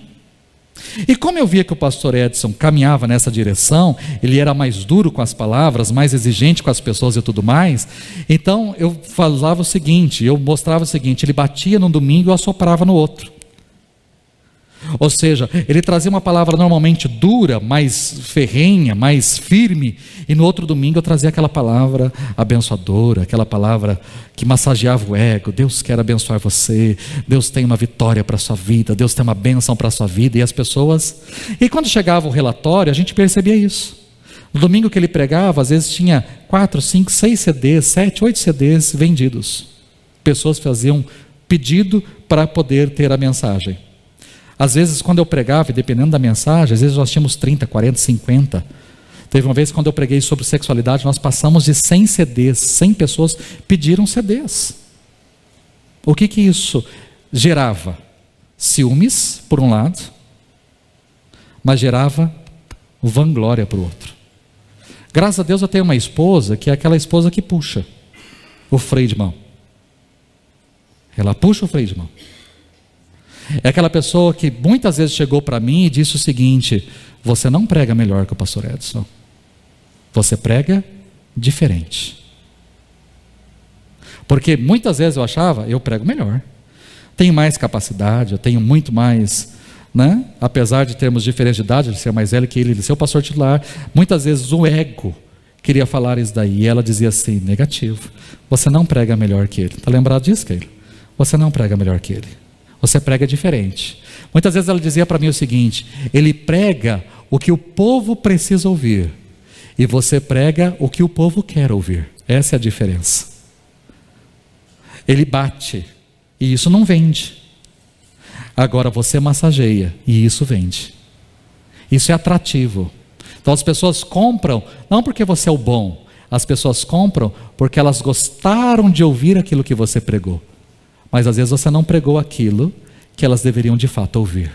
[SPEAKER 2] E como eu via que o pastor Edson caminhava nessa direção, ele era mais duro com as palavras, mais exigente com as pessoas e tudo mais, então eu falava o seguinte, eu mostrava o seguinte: ele batia num domingo e eu assoprava no outro. Ou seja, ele trazia uma palavra normalmente dura, mais ferrenha, mais firme, e no outro domingo eu trazia aquela palavra abençoadora, aquela palavra que massageava o ego. Deus quer abençoar você, Deus tem uma vitória para a sua vida, Deus tem uma bênção para a sua vida. E as pessoas... E quando chegava o relatório, a gente percebia isso. No domingo que ele pregava, às vezes tinha 4, 5, 6 CDs, 7, 8 CDs vendidos. Pessoas faziam pedido para poder ter a mensagem. Às vezes, quando eu pregava, e dependendo da mensagem, às vezes nós tínhamos 30, 40, 50. Teve uma vez, quando eu preguei sobre sexualidade, nós passamos de 100 CDs. 100 pessoas pediram CDs. O que isso gerava? Ciúmes, por um lado, mas gerava vanglória para o outro. Graças a Deus eu tenho uma esposa, que é aquela esposa que puxa o freio de mão. Ela puxa o freio de mão. É aquela pessoa que muitas vezes chegou para mim e disse o seguinte: você não prega melhor que o pastor Edson, você prega diferente. Porque muitas vezes eu achava, eu prego melhor, tenho mais capacidade, eu tenho muito mais, né? Apesar de termos diferença de idade, ele ser mais velho que ele ser o pastor titular, muitas vezes o ego queria falar isso daí, e ela dizia assim: negativo, você não prega melhor que ele. Está lembrado disso, Keila? Você não prega melhor que ele. Você prega diferente. Muitas vezes ela dizia para mim o seguinte: ele prega o que o povo precisa ouvir, e você prega o que o povo quer ouvir. Essa é a diferença. Ele bate, e isso não vende. Agora você massageia, e isso vende. Isso é atrativo. Então as pessoas compram, não porque você é o bom, as pessoas compram porque elas gostaram de ouvir aquilo que você pregou. Mas às vezes você não pregou aquilo que elas deveriam de fato ouvir.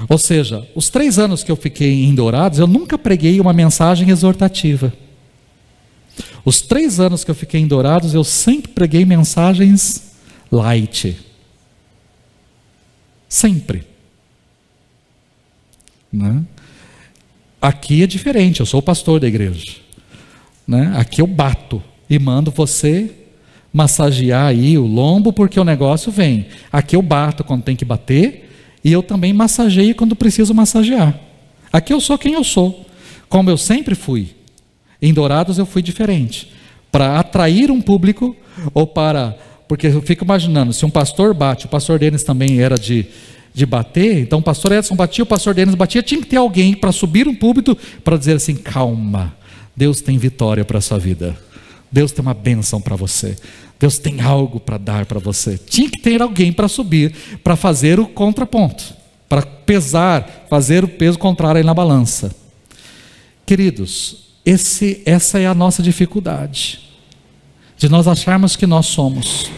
[SPEAKER 2] Ou seja, os 3 anos que eu fiquei em Dourados, eu nunca preguei uma mensagem exortativa. Os 3 anos que eu fiquei em Dourados, eu sempre preguei mensagens light. Sempre. Né? Aqui é diferente, eu sou o pastor da igreja. Né? Aqui eu bato e mando você massagear aí o lombo, porque o negócio vem. Aqui eu bato quando tem que bater, e eu também massageio quando preciso massagear. Aqui eu sou quem eu sou, como eu sempre fui. Em Dourados eu fui diferente, para atrair um público, ou para... Porque eu fico imaginando, se um pastor bate, o pastor Denis também era de bater, então o pastor Edson batia, o pastor Denis batia, tinha que ter alguém para subir um púlpito, para dizer assim: calma, Deus tem vitória para a sua vida. Deus tem uma bênção para você. Deus tem algo para dar para você. Tinha que ter alguém para subir, para fazer o contraponto, para pesar, fazer o peso contrário aí na balança. Queridos, essa é a nossa dificuldade, de nós acharmos que nós somos,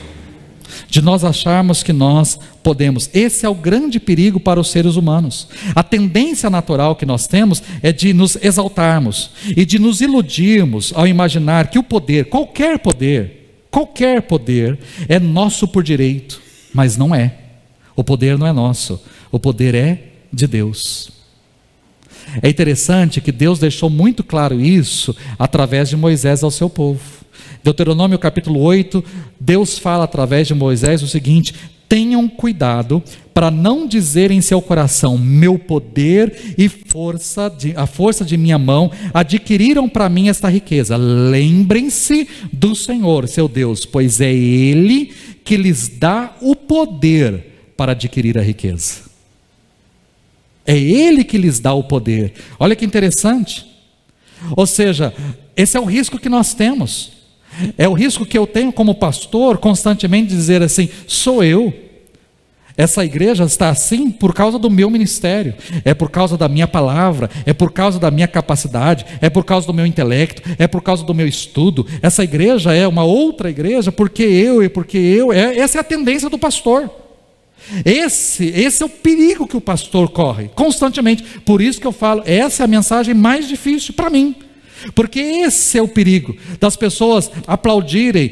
[SPEAKER 2] de nós acharmos que nós podemos. Esse é o grande perigo para os seres humanos. A tendência natural que nós temos é de nos exaltarmos e de nos iludirmos ao imaginar que o poder, qualquer poder é nosso por direito, mas não é. O poder não é nosso, o poder é de Deus. É interessante que Deus deixou muito claro isso através de Moisés ao seu povo. Deuteronômio capítulo 8, Deus fala através de Moisés o seguinte: tenham cuidado para não dizer em seu coração: meu poder e a força de minha mão adquiriram para mim esta riqueza. Lembrem-se do Senhor, seu Deus, pois é Ele que lhes dá o poder para adquirir a riqueza. É Ele que lhes dá o poder. Olha que interessante. Ou seja, esse é o risco que nós temos. É o risco que eu tenho como pastor, constantemente dizer assim: sou eu. Essa igreja está assim por causa do meu ministério, é por causa da minha palavra, é por causa da minha capacidade, é por causa do meu intelecto, é por causa do meu estudo. Essa igreja é uma outra igreja porque eu. Essa é a tendência do pastor. Esse é o perigo que o pastor corre constantemente. Por isso que eu falo, essa é a mensagem mais difícil para mim. Porque esse é o perigo das pessoas aplaudirem.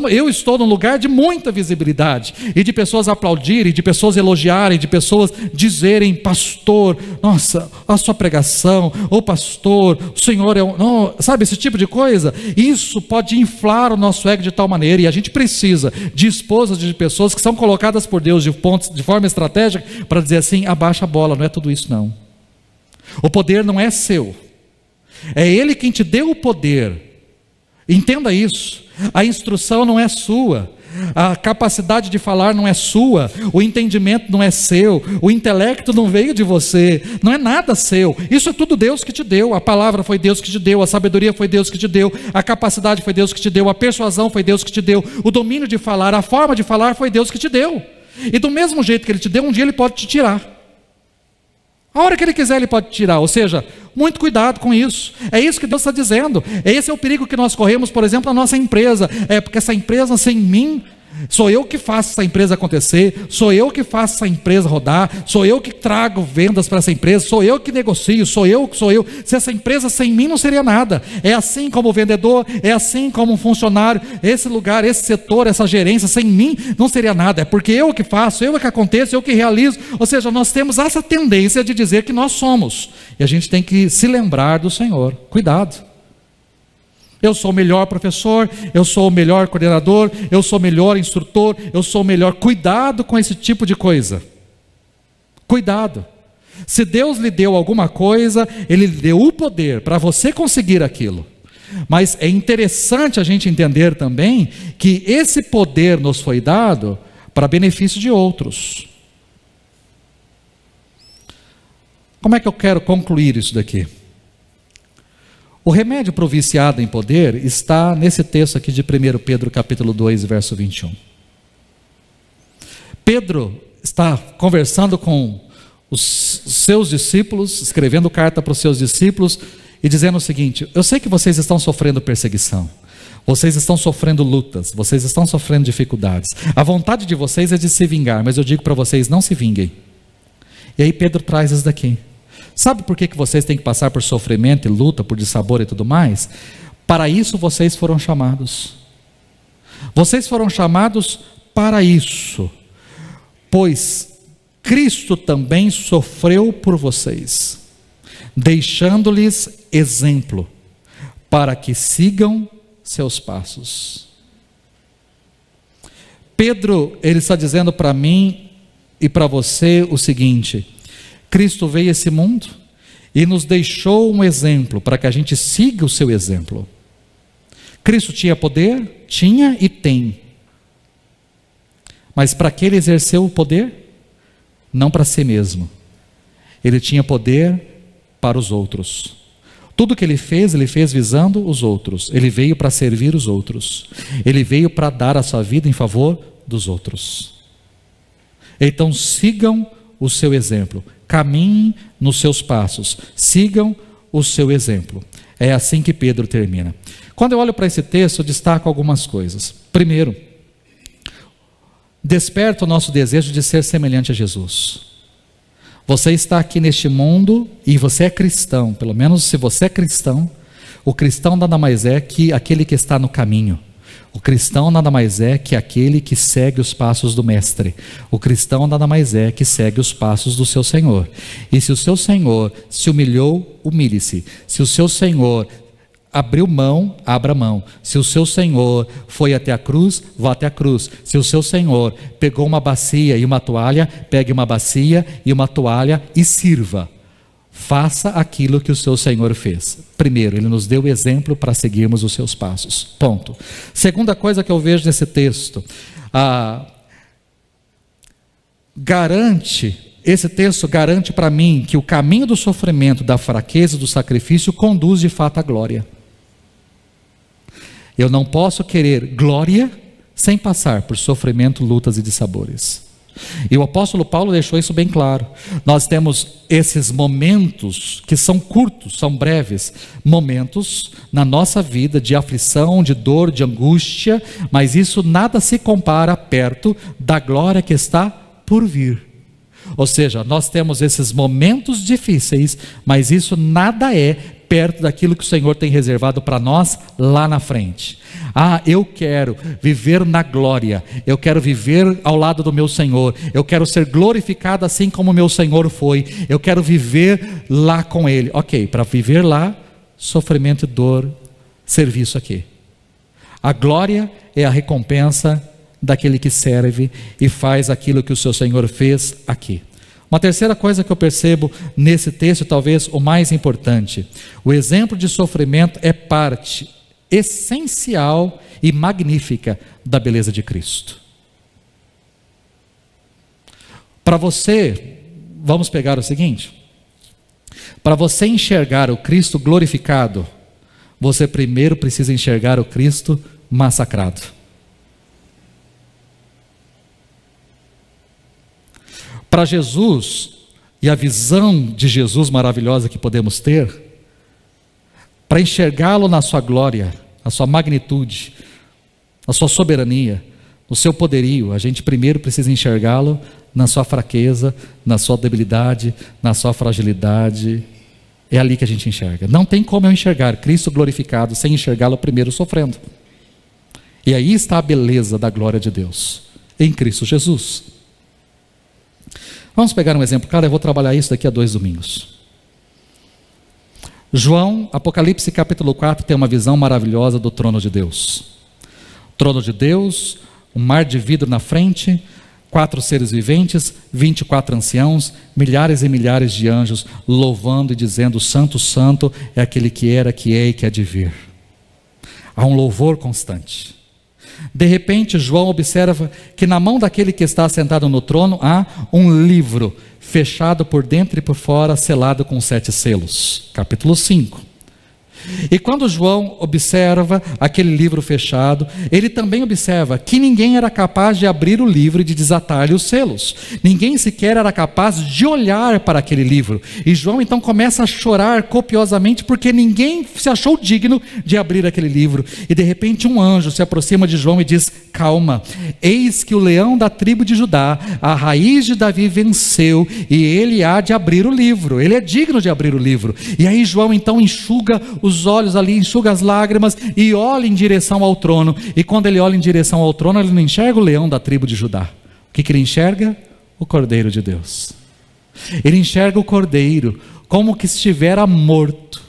[SPEAKER 2] Eu estou num lugar de muita visibilidade, e de pessoas aplaudirem, de pessoas elogiarem, de pessoas dizerem: pastor, nossa, a sua pregação, ô pastor, o senhor é um... Não, sabe, esse tipo de coisa. Isso pode inflar o nosso ego de tal maneira, e a gente precisa de esposas de pessoas que são colocadas por Deus de forma estratégica para dizer assim: abaixa a bola, não é tudo isso não. O poder não é seu, é Ele quem te deu o poder. Entenda isso. A instrução não é sua, a capacidade de falar não é sua, o entendimento não é seu, o intelecto não veio de você, não é nada seu. Isso é tudo Deus que te deu. A palavra foi Deus que te deu, a sabedoria foi Deus que te deu, a capacidade foi Deus que te deu, a persuasão foi Deus que te deu, o domínio de falar, a forma de falar foi Deus que te deu. E do mesmo jeito que Ele te deu, um dia Ele pode te tirar. A hora que Ele quiser, Ele pode tirar. Ou seja, muito cuidado com isso. É isso que Deus está dizendo. Esse é o perigo que nós corremos, por exemplo, na nossa empresa. É porque essa empresa sem mim, sou eu que faço essa empresa acontecer, sou eu que faço essa empresa rodar, sou eu que trago vendas para essa empresa, sou eu que negocio, sou eu. Se essa empresa sem mim não seria nada. É assim como vendedor, é assim como um funcionário, esse lugar, esse setor, essa gerência, sem mim não seria nada. É porque eu que faço, eu que aconteço, eu que realizo. Ou seja, nós temos essa tendência de dizer que nós somos, e a gente tem que se lembrar do Senhor. Cuidado. Eu sou o melhor professor, eu sou o melhor coordenador, eu sou o melhor instrutor, eu sou o melhor. Cuidado com esse tipo de coisa. Cuidado. Se Deus lhe deu alguma coisa, Ele lhe deu o poder para você conseguir aquilo. Mas é interessante a gente entender também que esse poder nos foi dado para benefício de outros. Como é que eu quero concluir isso daqui? O remédio para o viciado em poder está nesse texto aqui de 1 Pedro capítulo 2, verso 21. Pedro está conversando com os seus discípulos, escrevendo carta para os seus discípulos e dizendo o seguinte: eu sei que vocês estão sofrendo perseguição, vocês estão sofrendo lutas, vocês estão sofrendo dificuldades. A vontade de vocês é de se vingar, mas eu digo para vocês: não se vinguem. E aí Pedro traz isso daqui. Sabe por que vocês têm que passar por sofrimento e luta, por dissabor e tudo mais? Para isso vocês foram chamados. Vocês foram chamados para isso, pois Cristo também sofreu por vocês, deixando-lhes exemplo, para que sigam seus passos. Pedro, ele está dizendo para mim e para você o seguinte: Cristo veio a esse mundo e nos deixou um exemplo para que a gente siga o seu exemplo. Cristo tinha poder? Tinha e tem. Mas para que Ele exerceu o poder? Não para si mesmo. Ele tinha poder para os outros. Tudo que Ele fez visando os outros. Ele veio para servir os outros. Ele veio para dar a sua vida em favor dos outros. Então sigam o seu exemplo. Caminhem nos seus passos, sigam o seu exemplo. É assim que Pedro termina. Quando eu olho para esse texto, eu destaco algumas coisas. Primeiro, desperta o nosso desejo de ser semelhante a Jesus. Você está aqui neste mundo e você é cristão. Pelo menos se você é cristão, o cristão nada mais é que aquele que está no caminho. O cristão nada mais é que aquele que segue os passos do Mestre. O cristão nada mais é que segue os passos do seu Senhor. E se o seu Senhor se humilhou, humilhe-se. Se o seu Senhor abriu mão, abra mão. Se o seu Senhor foi até a cruz, vá até a cruz. Se o seu Senhor pegou uma bacia e uma toalha, pegue uma bacia e uma toalha e sirva. Faça aquilo que o seu Senhor fez. Primeiro, Ele nos deu o exemplo para seguirmos os seus passos. Ponto. Segunda coisa que eu vejo nesse texto, esse texto garante para mim que o caminho do sofrimento, da fraqueza, do sacrifício conduz de fato à glória. Eu não posso querer glória sem passar por sofrimento, lutas e dissabores. E o apóstolo Paulo deixou isso bem claro. Nós temos esses momentos que são curtos, são breves, momentos na nossa vida de aflição, de dor, de angústia, mas isso nada se compara perto da glória que está por vir. Ou seja, nós temos esses momentos difíceis, mas isso nada é perto daquilo que o Senhor tem reservado para nós lá na frente. Eu quero viver na glória, eu quero viver ao lado do meu Senhor, eu quero ser glorificado assim como o meu Senhor foi, eu quero viver lá com Ele. Ok, para viver lá, sofrimento e dor, serviço aqui. A glória é a recompensa daquele que serve e faz aquilo que o seu Senhor fez aqui. Uma terceira coisa que eu percebo nesse texto, talvez o mais importante: o exemplo de sofrimento é parte essencial e magnífica da beleza de Cristo. Para você, vamos pegar o seguinte: para você enxergar o Cristo glorificado, você primeiro precisa enxergar o Cristo massacrado. Para Jesus, e a visão de Jesus maravilhosa que podemos ter, para enxergá-lo na sua glória, na sua magnitude, na sua soberania, no seu poderio, a gente primeiro precisa enxergá-lo na sua fraqueza, na sua debilidade, na sua fragilidade. É ali que a gente enxerga. Não tem como eu enxergar Cristo glorificado sem enxergá-lo primeiro sofrendo. E aí está a beleza da glória de Deus, em Cristo Jesus. Vamos pegar um exemplo, eu vou trabalhar isso daqui a 2 domingos. João, Apocalipse capítulo 4, tem uma visão maravilhosa do trono de Deus. Trono de Deus, um mar de vidro na frente, 4 seres viventes, 24 anciãos, milhares e milhares de anjos, louvando e dizendo: Santo, Santo é aquele que era, que é e que há de vir. Há um louvor constante. De repente, João observa que na mão daquele que está sentado no trono há um livro, fechado por dentro e por fora, selado com 7 selos. Capítulo 5. E quando João observa aquele livro fechado, ele também observa que ninguém era capaz de abrir o livro e de desatar-lhe os selos. Ninguém sequer era capaz de olhar para aquele livro. E João então começa a chorar copiosamente porque ninguém se achou digno de abrir aquele livro. E de repente um anjo se aproxima de João e diz: calma, eis que o leão da tribo de Judá, a raiz de Davi, venceu, e ele há de abrir o livro. Ele é digno de abrir o livro. E aí João então enxuga os olhos ali, enxuga as lágrimas e olha em direção ao trono. E quando ele olha em direção ao trono, ele não enxerga o leão da tribo de Judá. O que ele enxerga? O Cordeiro de Deus. Ele enxerga o Cordeiro como que estivera morto.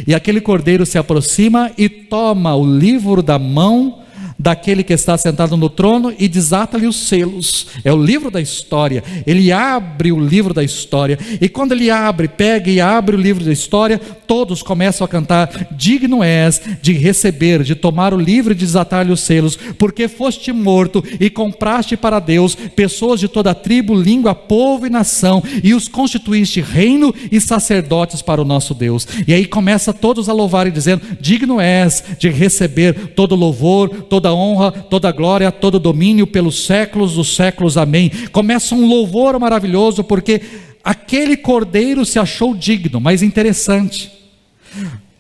[SPEAKER 2] E aquele Cordeiro se aproxima e toma o livro da mão daquele que está sentado no trono e desata-lhe os selos. É o livro da história. Ele abre o livro da história, e quando ele pega e abre o livro da história, todos começam a cantar: digno és de receber, de tomar o livro e de desatar-lhe os selos, porque foste morto e compraste para Deus pessoas de toda tribo, língua, povo e nação, e os constituíste reino e sacerdotes para o nosso Deus. E aí começa todos a louvar e dizendo: digno és de receber todo louvor, toda honra, toda glória, todo domínio pelos séculos dos séculos, amém. Começa um louvor maravilhoso, porque aquele Cordeiro se achou digno. Mas interessante,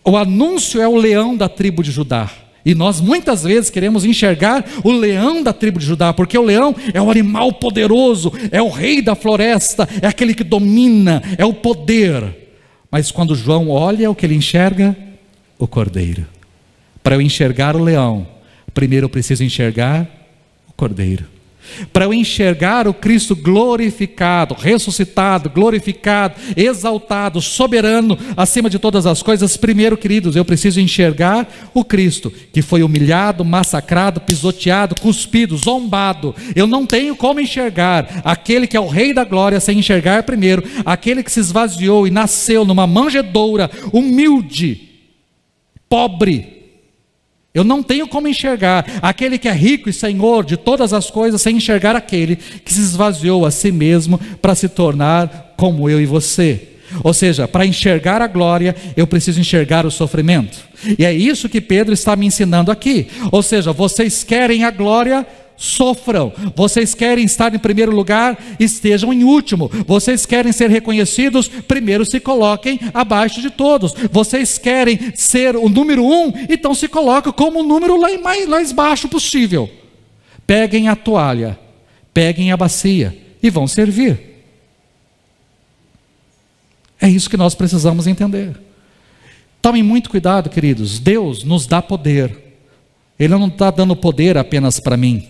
[SPEAKER 2] o anúncio é o leão da tribo de Judá, e nós muitas vezes queremos enxergar o leão da tribo de Judá, porque o leão é o animal poderoso, é o rei da floresta, é aquele que domina, é o poder. Mas quando João olha, o que ele enxerga? O Cordeiro. Para eu enxergar o leão, primeiro eu preciso enxergar o Cordeiro. Para eu enxergar o Cristo glorificado, ressuscitado, glorificado, exaltado, soberano, acima de todas as coisas, primeiro, queridos, eu preciso enxergar o Cristo, que foi humilhado, massacrado, pisoteado, cuspido, zombado. Eu não tenho como enxergar aquele que é o Rei da Glória sem enxergar primeiro aquele que se esvaziou e nasceu numa manjedoura, humilde, pobre. Eu não tenho como enxergar aquele que é rico e senhor de todas as coisas sem enxergar aquele que se esvaziou a si mesmo para se tornar como eu e você. Ou seja, para enxergar a glória, eu preciso enxergar o sofrimento. E é isso que Pedro está me ensinando aqui. Ou seja, vocês querem a glória? Sofram. Vocês querem estar em primeiro lugar? Estejam em último. Vocês querem ser reconhecidos? Primeiro se coloquem abaixo de todos. Vocês querem ser o número 1? Então se coloquem como o número mais baixo possível. Peguem a toalha, peguem a bacia e vão servir. É isso que nós precisamos entender. Tomem muito cuidado, queridos. Deus nos dá poder. Ele não está dando poder apenas para mim.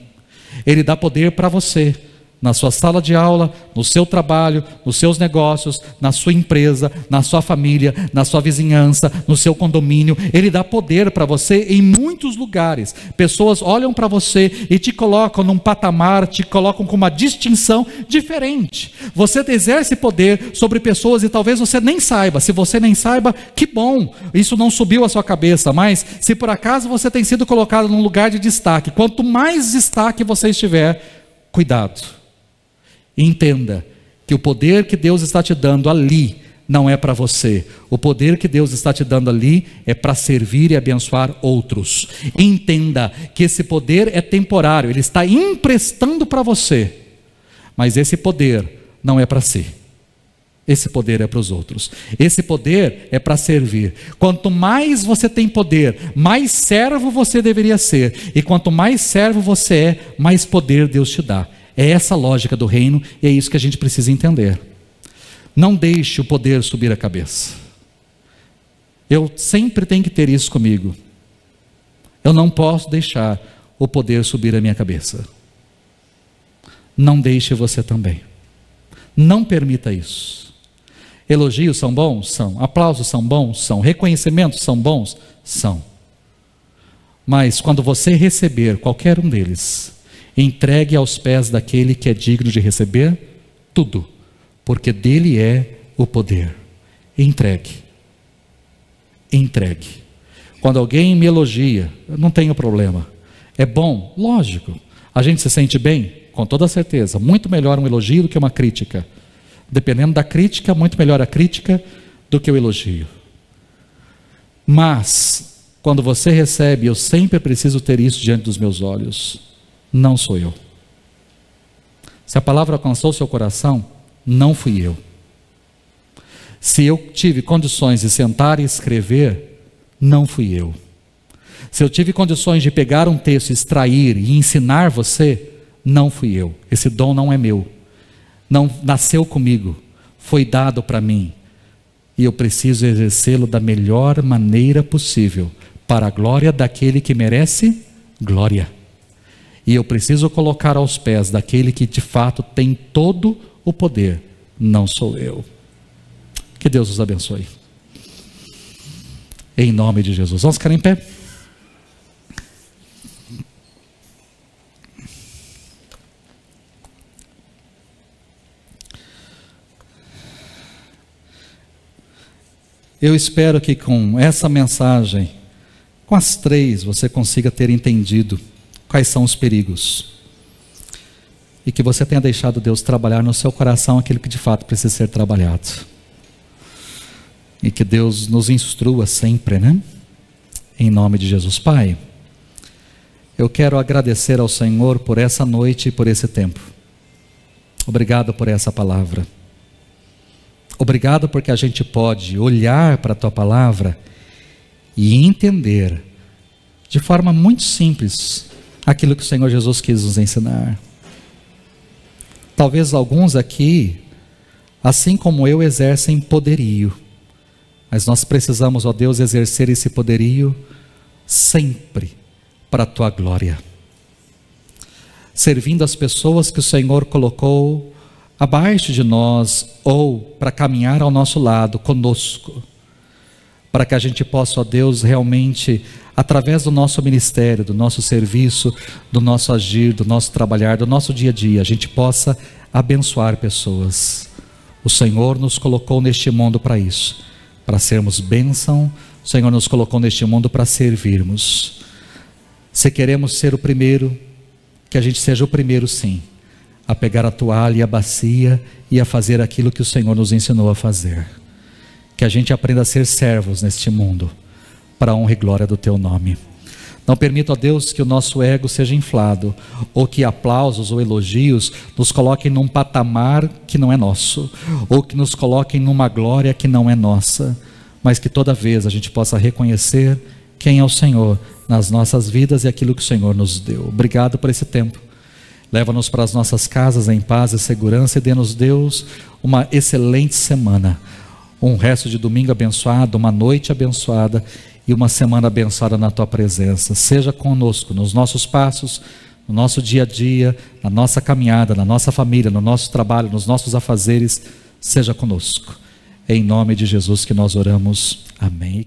[SPEAKER 2] Ele dá poder para você. Na sua sala de aula, no seu trabalho, nos seus negócios, na sua empresa, na sua família, na sua vizinhança, no seu condomínio. Ele dá poder para você em muitos lugares. Pessoas olham para você e te colocam num patamar, te colocam com uma distinção diferente. Você exerce poder sobre pessoas e talvez você nem saiba. Se você nem saiba, que bom, isso não subiu à sua cabeça. Mas se por acaso você tem sido colocado num lugar de destaque, quanto mais destaque você estiver, cuidado. Entenda que o poder que Deus está te dando ali não é para você. O poder que Deus está te dando ali é para servir e abençoar outros. Entenda que esse poder é temporário, Ele está emprestando para você, mas esse poder não é para si. Esse poder é para os outros. Esse poder é para servir. Quanto mais você tem poder, mais servo você deveria ser. E quanto mais servo você é, mais poder Deus te dá. É essa a lógica do reino e é isso que a gente precisa entender. Não deixe o poder subir a cabeça. Eu sempre tenho que ter isso comigo. Eu não posso deixar o poder subir a minha cabeça. Não deixe você também. Não permita isso. Elogios são bons? São. Aplausos são bons? São. Reconhecimentos são bons? São. Mas quando você receber qualquer um deles, entregue aos pés daquele que é digno de receber tudo, porque dele é o poder. Entregue. Entregue. Quando alguém me elogia, eu não tenho problema. É bom? Lógico. A gente se sente bem? Com toda certeza. Muito melhor um elogio do que uma crítica. Dependendo da crítica, muito melhor a crítica do que o elogio. Mas, quando você recebe, eu sempre preciso ter isso diante dos meus olhos. Não sou eu. Se a palavra alcançou seu coração, não fui eu. Se eu tive condições de sentar e escrever, não fui eu. Se eu tive condições de pegar um texto, extrair e ensinar você, não fui eu. Esse dom não é meu. Não nasceu comigo. Foi dado para mim. E eu preciso exercê-lo da melhor maneira possível, para a glória daquele que merece glória. E eu preciso colocar aos pés daquele que de fato tem todo o poder. Não sou eu. Que Deus os abençoe. Em nome de Jesus. Vamos ficar em pé? Eu espero que com essa mensagem, com as três, você consiga ter entendido quais são os perigos. E que você tenha deixado Deus trabalhar no seu coração aquilo que de fato precisa ser trabalhado. E que Deus nos instrua sempre, né? Em nome de Jesus. Pai, eu quero agradecer ao Senhor por essa noite e por esse tempo. Obrigado por essa palavra. Obrigado porque a gente pode olhar para a Tua palavra e entender de forma muito simples aquilo que o Senhor Jesus quis nos ensinar. Talvez alguns aqui, assim como eu, exercem poderio, mas nós precisamos, ó Deus, exercer esse poderio sempre para a Tua glória, servindo as pessoas que o Senhor colocou abaixo de nós ou para caminhar ao nosso lado, conosco, para que a gente possa, ó Deus, realmente, através do nosso ministério, do nosso serviço, do nosso agir, do nosso trabalhar, do nosso dia a dia, a gente possa abençoar pessoas. O Senhor nos colocou neste mundo para isso, para sermos bênção. O Senhor nos colocou neste mundo para servirmos. Se queremos ser o primeiro, que a gente seja o primeiro sim, a pegar a toalha e a bacia e a fazer aquilo que o Senhor nos ensinou a fazer. Que a gente aprenda a ser servos neste mundo, para a honra e glória do Teu nome. Não permita, ó Deus, que o nosso ego seja inflado, ou que aplausos ou elogios nos coloquem num patamar que não é nosso, ou que nos coloquem numa glória que não é nossa, mas que toda vez a gente possa reconhecer quem é o Senhor nas nossas vidas e aquilo que o Senhor nos deu. Obrigado por esse tempo. Leva-nos para as nossas casas em paz e segurança e dê-nos, Deus, uma excelente semana, um resto de domingo abençoado, uma noite abençoada e uma semana abençoada na tua presença. Seja conosco nos nossos passos, no nosso dia a dia, na nossa caminhada, na nossa família, no nosso trabalho, nos nossos afazeres. Seja conosco. Em nome de Jesus que nós oramos. Amém.